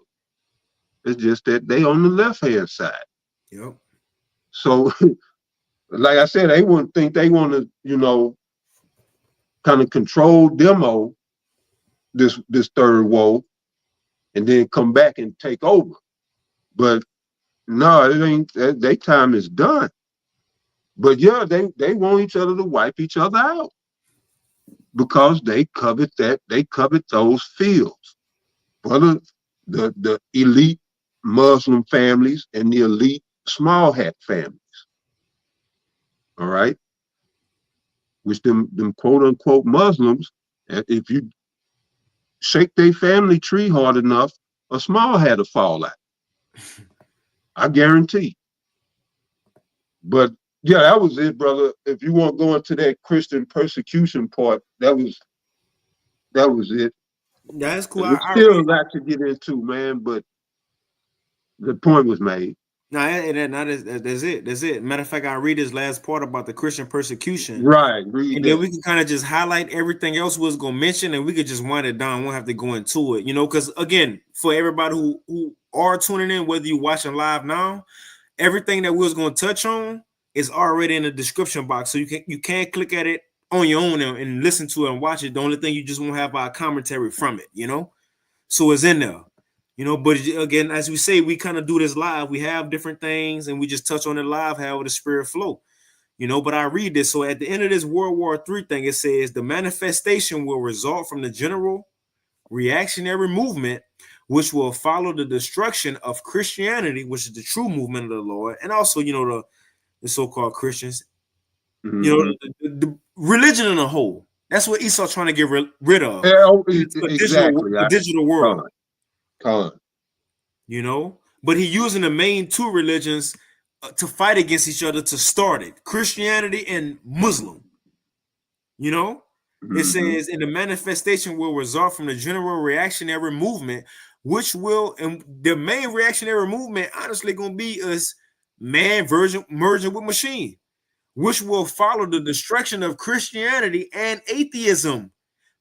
It's just that they on the left-hand side. Yep. So, like I said, they wouldn't think they want to, you know, kind of control demo this third woe, and then come back and take over. But no, it ain't. Their time is done. But yeah, they want each other to wipe each other out because they covet that. They covet those fields for the elite Muslim families and the elite small hat families. All right, which them quote unquote Muslims, if you shake their family tree hard enough, a small hat will fall out. I guarantee. But yeah, that was it, brother. If you want to go into that Christian persecution part, that was it. That's cool. There's still a lot to get into, man, but the point was made. That's it. That's it. Matter of fact, I read this last part about the Christian persecution. Right. And then we can kind of just highlight everything else we was gonna mention, and we could just wind it down. We won't have to go into it, you know, because again, for everybody who are tuning in, whether you're watching live now, everything that we was gonna touch on is already in the description box. So you can't click at it on your own and listen to it and watch it. The only thing you just won't have our commentary from it, you know. So it's in there. You know, but again, as we say, we kind of do this live. We have different things, and we just touch on it live, how the spirit flow. You know, but I read this. So at the end of this World War III thing, it says the manifestation will result from the general reactionary movement, which will follow the destruction of Christianity, which is the true movement of the Lord, and also, you know, the so-called Christians, You know, the religion in a whole. That's what Esau trying to get rid of. Exactly. A digital world. You know, but he using the main two religions to fight against each other to start it: Christianity and Muslim. You know, it says, "In the manifestation will result from the general reactionary movement, which will, and the main reactionary movement, honestly, gonna be us man merging with machine, which will follow the destruction of Christianity and atheism,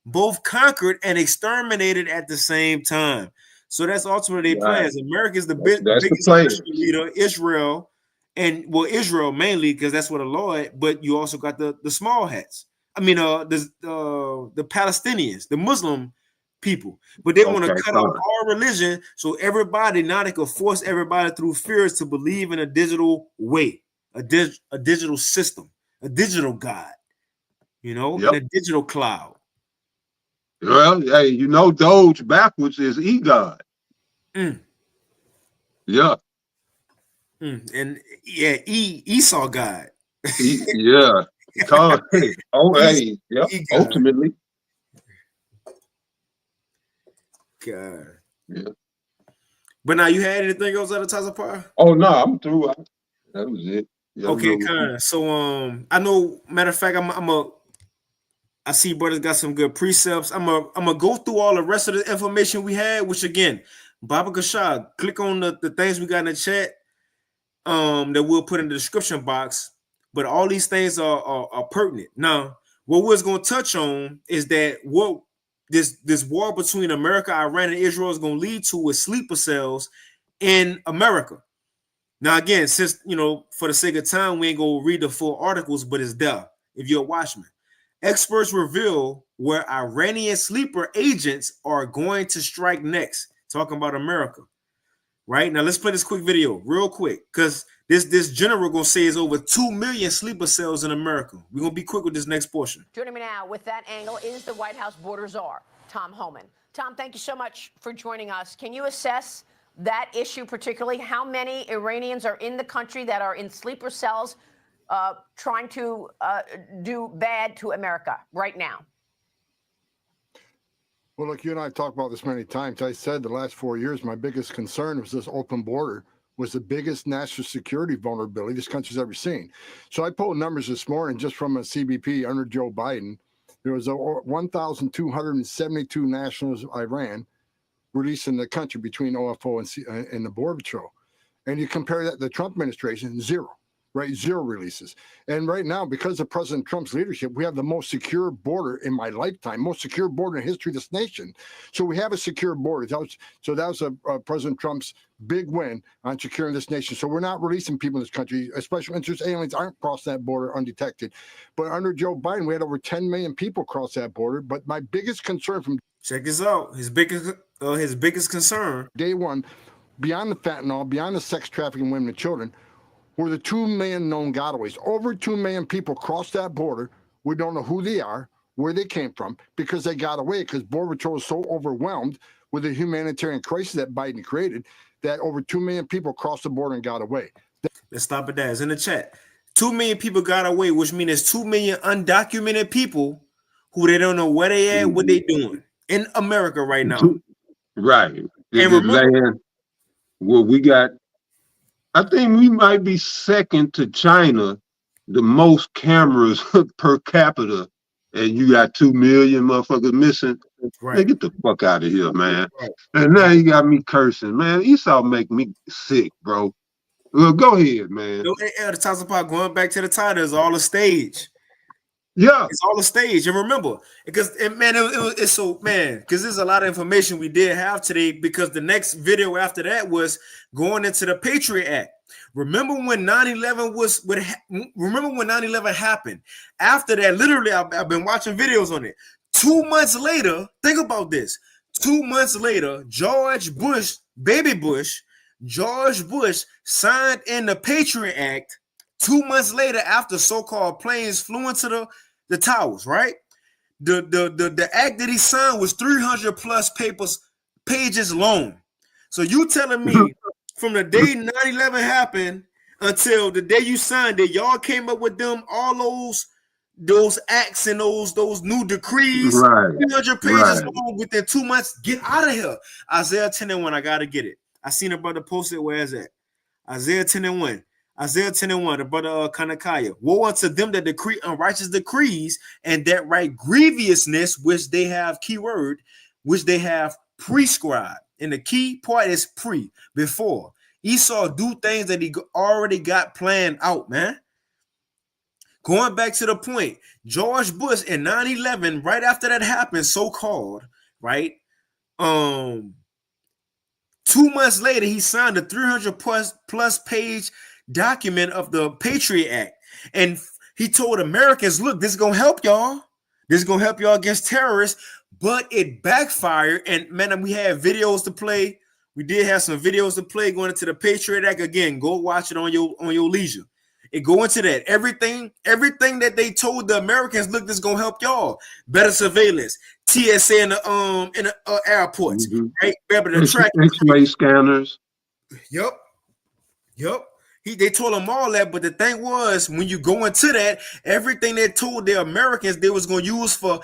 both conquered and exterminated at the same time." So that's ultimately their plans. America is the biggest Christian leader, Israel, and Israel mainly because that's what the Lord. But you also got the small hats. I mean, the Palestinians, the Muslim people, but they want to cut off all religion, so everybody now they can force everybody through fears to believe in a digital way, a digital system, a digital God, you know, in a digital cloud. Well, hey, you know, Doge backwards is e-God. Yeah. And yeah, Esau God. Yeah. Hey, yeah. Ultimately. God. Yeah. But now you had anything else out of Taza Par? Oh no, I'm through. That was it. Okay, kind of. So I know. Matter of fact, I see brothers got some good precepts. I'm a go through all the rest of the information we had, which again, Baba Gashad, click on the things we got in the chat that we'll put in the description box. But all these things are pertinent. Now, what we're going to touch on is that what this war between America, Iran, and Israel is going to lead to is sleeper cells in America. Now, again, since, you know, for the sake of time, we ain't going to read the full articles, but it's there if you're a watchman. Experts reveal where Iranian sleeper agents are going to strike next. Talking about America. Right? Now, let's play this quick video real quick because this general going to say is over 2 million sleeper cells in America. We're going to be quick with this next portion. Joining me now with that angle is the White House border czar, Tom Homan. Tom, thank you so much for joining us. Can you assess that issue particularly? How many Iranians are in the country that are in sleeper cells trying to do bad to America right now? Well, look, you and I have talked about this many times. I said the last 4 years, my biggest concern was this open border was the biggest national security vulnerability this country's ever seen. So I pulled numbers this morning just from a CBP under Joe Biden. There was 1,272 nationals of Iran released in the country between OFO and the Border Patrol. And you compare that to the Trump administration, zero. Right, zero releases. And right now, because of President Trump's leadership, we have the most secure border in my lifetime, most secure border in the history of this nation. So we have a secure border. That was President Trump's big win on securing this nation. So we're not releasing people in this country. Special interest aliens aren't crossing that border undetected. But under Joe Biden, we had over 10 million people cross that border. But my biggest concern from check this out, his biggest concern day one, beyond the fentanyl, beyond the sex trafficking women and children, were the 2 million known gotaways. Over 2 million people crossed that border. We don't know who they are, where they came from, because they got away, because Border Patrol is so overwhelmed with the humanitarian crisis that Biden created that over 2 million people crossed the border and got away. Let's stop at that. It's in the chat. 2 million people got away, which means there's 2 million undocumented people who they don't know where they at, what they doing in America right now. Right. And remember, well, we got, I think we might be second to China, the most cameras per capita, and you got 2 million motherfuckers missing. Right. Man, get the fuck out of here, man. Right. And now you got me cursing, man. Esau make me sick, bro. Well, go ahead, man. The Taza Pot, going back to the title, is all a stage. Yeah, it's all a stage. And remember, because it's so, man, because there's a lot of information we did have today, because the next video after that was going into the Patriot Act. Remember when 9/11 happened? After that, literally, I've been watching videos on it. 2 months later, think about this. 2 months later, George Bush signed in the Patriot Act. 2 months later, after so-called planes flew into the towers, right? The act that he signed was 300 plus pages long. So you telling me from the day 9/11 happened until the day you signed it. Y'all came up with them all those acts and those new decrees. Right. 300 pages Right. long within 2 months. Get out of here. Isaiah 10:1. I gotta get it. I seen a brother post it. Where is that? Isaiah 10:1. Isaiah 10:1. The brother Kanakaya. Woe unto them that decree unrighteous decrees and that write grievousness, which they have keyword, which they have prescribed. And the key part is before. Esau do things that he already got planned out, man. Going back to the point, George Bush in 9/11, right after that happened, so-called, right? 2 months later, he signed a 300 plus page document of the Patriot Act. And he told Americans, look, this is going to help y'all. This is going to help y'all against terrorists. But it backfired. And man, we had videos to play. We did have some videos to play going into the Patriot Act. Again, go watch it on your leisure. It go into that. Everything that they told the Americans, look, this is gonna help y'all. Better surveillance, TSA in the airports, right? Better to track X-ray scanners. Yep. They told them all that, but the thing was, when you go into that, everything they told the Americans they was gonna use for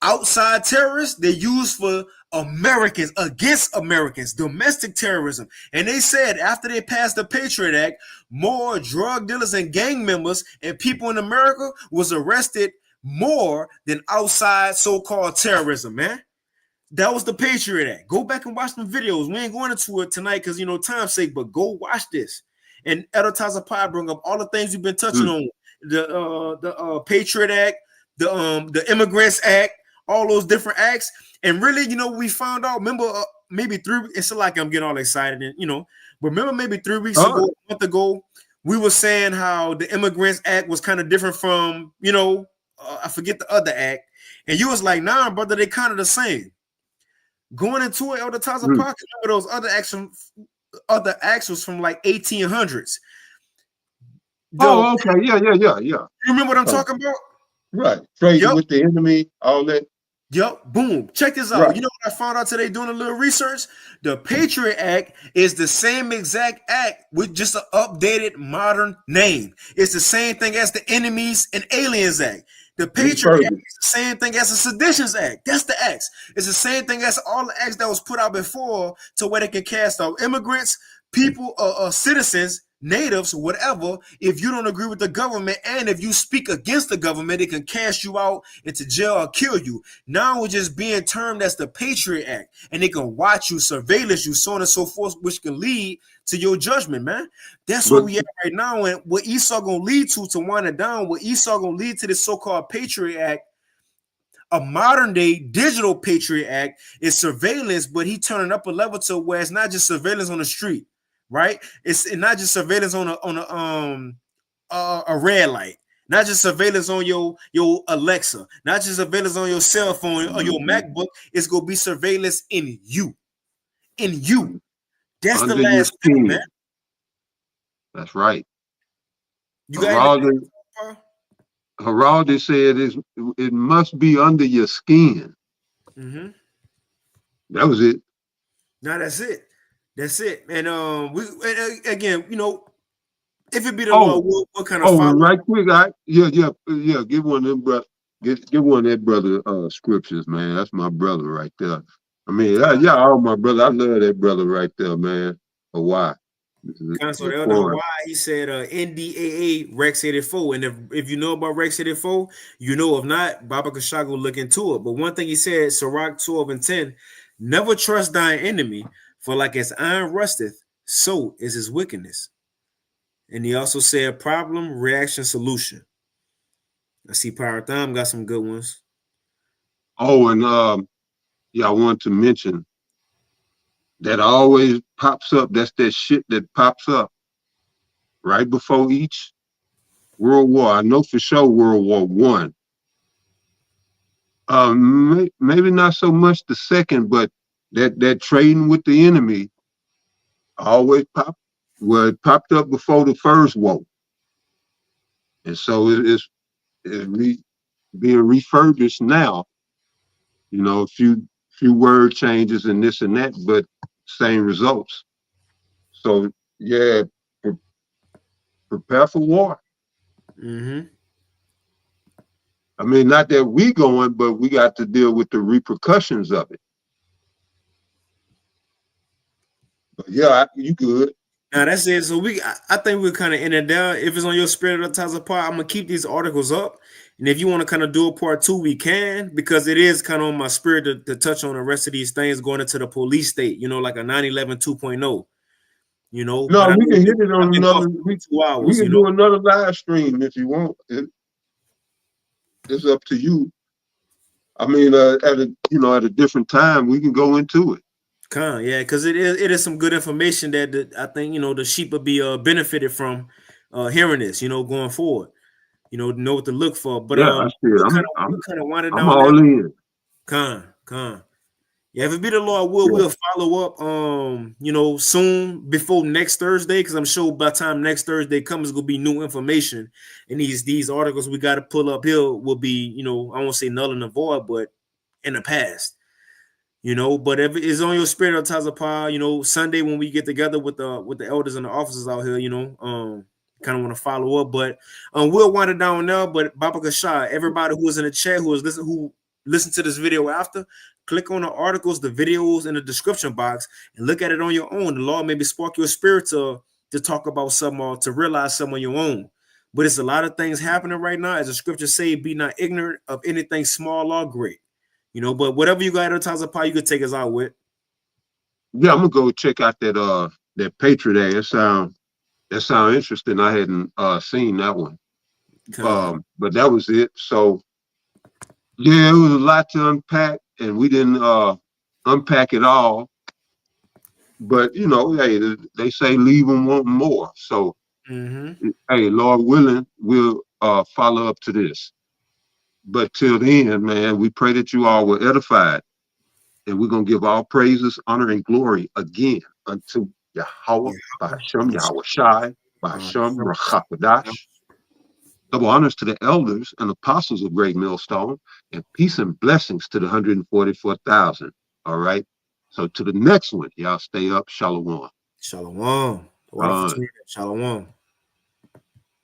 outside terrorists, they used for Americans, against Americans, domestic terrorism. And they said after they passed the Patriot Act, more drug dealers and gang members and people in America was arrested more than outside so-called terrorism, man. That was the Patriot Act. Go back and watch some videos. We ain't going into it tonight because, time's sake, but go watch this. And Edotaza Pie bring up all the things you've been touching on. The Patriot Act, the Immigrants Act, all those different acts. And really, we found out, remember, maybe it's like I'm getting all excited, and but remember maybe 3 weeks ago, a month ago, we were saying how the Immigrants Act was kind of different from, I forget the other act. And you was like, nah, brother, they kind of the same. Going into it, Elder Taza Pocket, remember those other acts was from like 1800s. Okay. Yeah. You remember what I'm talking about? Right. Trading with the enemy, all that. Yep. Boom. Check this out. Right. You know what I found out today doing a little research? The Patriot Act is the same exact act with just an updated modern name. It's the same thing as the Enemies and Aliens Act. The Patriot Act is the same thing as the Seditions Act. That's the acts. It's the same thing as all the acts that was put out before to where they can cast out immigrants, people, citizens, natives, whatever. If you don't agree with the government and if you speak against the government, it can cast you out into jail or kill you. Now it's just being termed as the Patriot Act, and they can watch you, surveillance you, so on and so forth, which can lead to your judgment, man. That's what we at right now, and what Esau gonna lead to wind it down. What Esau gonna lead to this so-called Patriot Act. A modern day digital Patriot Act is surveillance, but he turning up a level to where it's not just surveillance on the street. Right? It's not just surveillance on a red light, not just surveillance on your Alexa, not just surveillance on your cell phone or your MacBook. It's gonna be surveillance in you. That's under the last thing, man. That's right. Haraldi said it must be under your skin. That was it. No, that's it. That's it. And again, if it be the law, what kind of follow? Right quick, give one of them, bro. Give one of that brother scriptures, man. That's my brother right there. I mean, all my brother. I love that brother right there, man. But why? Council Elder why he said NDAA Rex 84. And if you know about Rex 84, you know. If not, Baba Kashago look into it. But one thing he said, Sirach 12:10, never trust thine enemy. For like as iron rusteth, so is his wickedness. And he also said problem, reaction, solution. I see Power Thumb got some good ones. Oh, and I want to mention that always pops up. That's that shit that pops up right before each World War. I know for sure World War I. Maybe not so much the second, but that trading with the enemy always it popped up before the first war. And so it's being refurbished now, a few word changes and this and that, but same results. So prepare for war. Mm-hmm. I mean, not that we going, but we got to deal with the repercussions of it. But yeah, you good. Now that's it. So I think we're kind of in it there. If it's on your spirit of Taza part, I'm gonna keep these articles up. And if you want to kind of do a part 2, we can, because it is kind of on my spirit to touch on the rest of these things going into the police state, like a 9/11 2.0, No, But we can hit it on another. 2 hours, we can do another live stream if you want. It's up to you. I mean, at a different time, we can go into it. Yeah, because it is some good information that I think the sheep will be benefited from hearing this, going forward. Know what to look for. But yeah, I see it. we kind of wanted I'm down all there. in. Yeah, if it be the Lord we'll follow up soon before next Thursday, because I'm sure by the time next Thursday comes, it's gonna be new information. And these articles we got to pull up here will be, I won't say null and void, but in the past. But if it's on your spirit of Tazapah, Sunday when we get together with the elders and the officers out here, kind of want to follow up. But we'll wind it down now. But Baba Kashai, everybody who is in the chat who listen to this video after, click on the articles, the videos in the description box, and look at it on your own. The Lord maybe spark your spirit to talk about something or to realize something on your own. But it's a lot of things happening right now. As the scriptures say, be not ignorant of anything small or great. But whatever you got at times of power, you could take us out with. Yeah, I'm gonna go check out that Patriot ad. That sound interesting. I hadn't seen that one. But that was it. So yeah, it was a lot to unpack, and we didn't unpack it all. But hey, they say leave them wanting more. So hey, Lord willing, we'll follow up to this. But till then, man, we pray that you all were edified. And we're going to give all praises, honor, and glory again unto Yahweh, Ba'ashem, Yahweh Shai, Ba'ashem, Rachapadash. Double honors to the elders and apostles of Great Millstone, and peace and blessings to the 144,000. All right. So to the next one, y'all stay up. Shalom. Shalom. Shalom.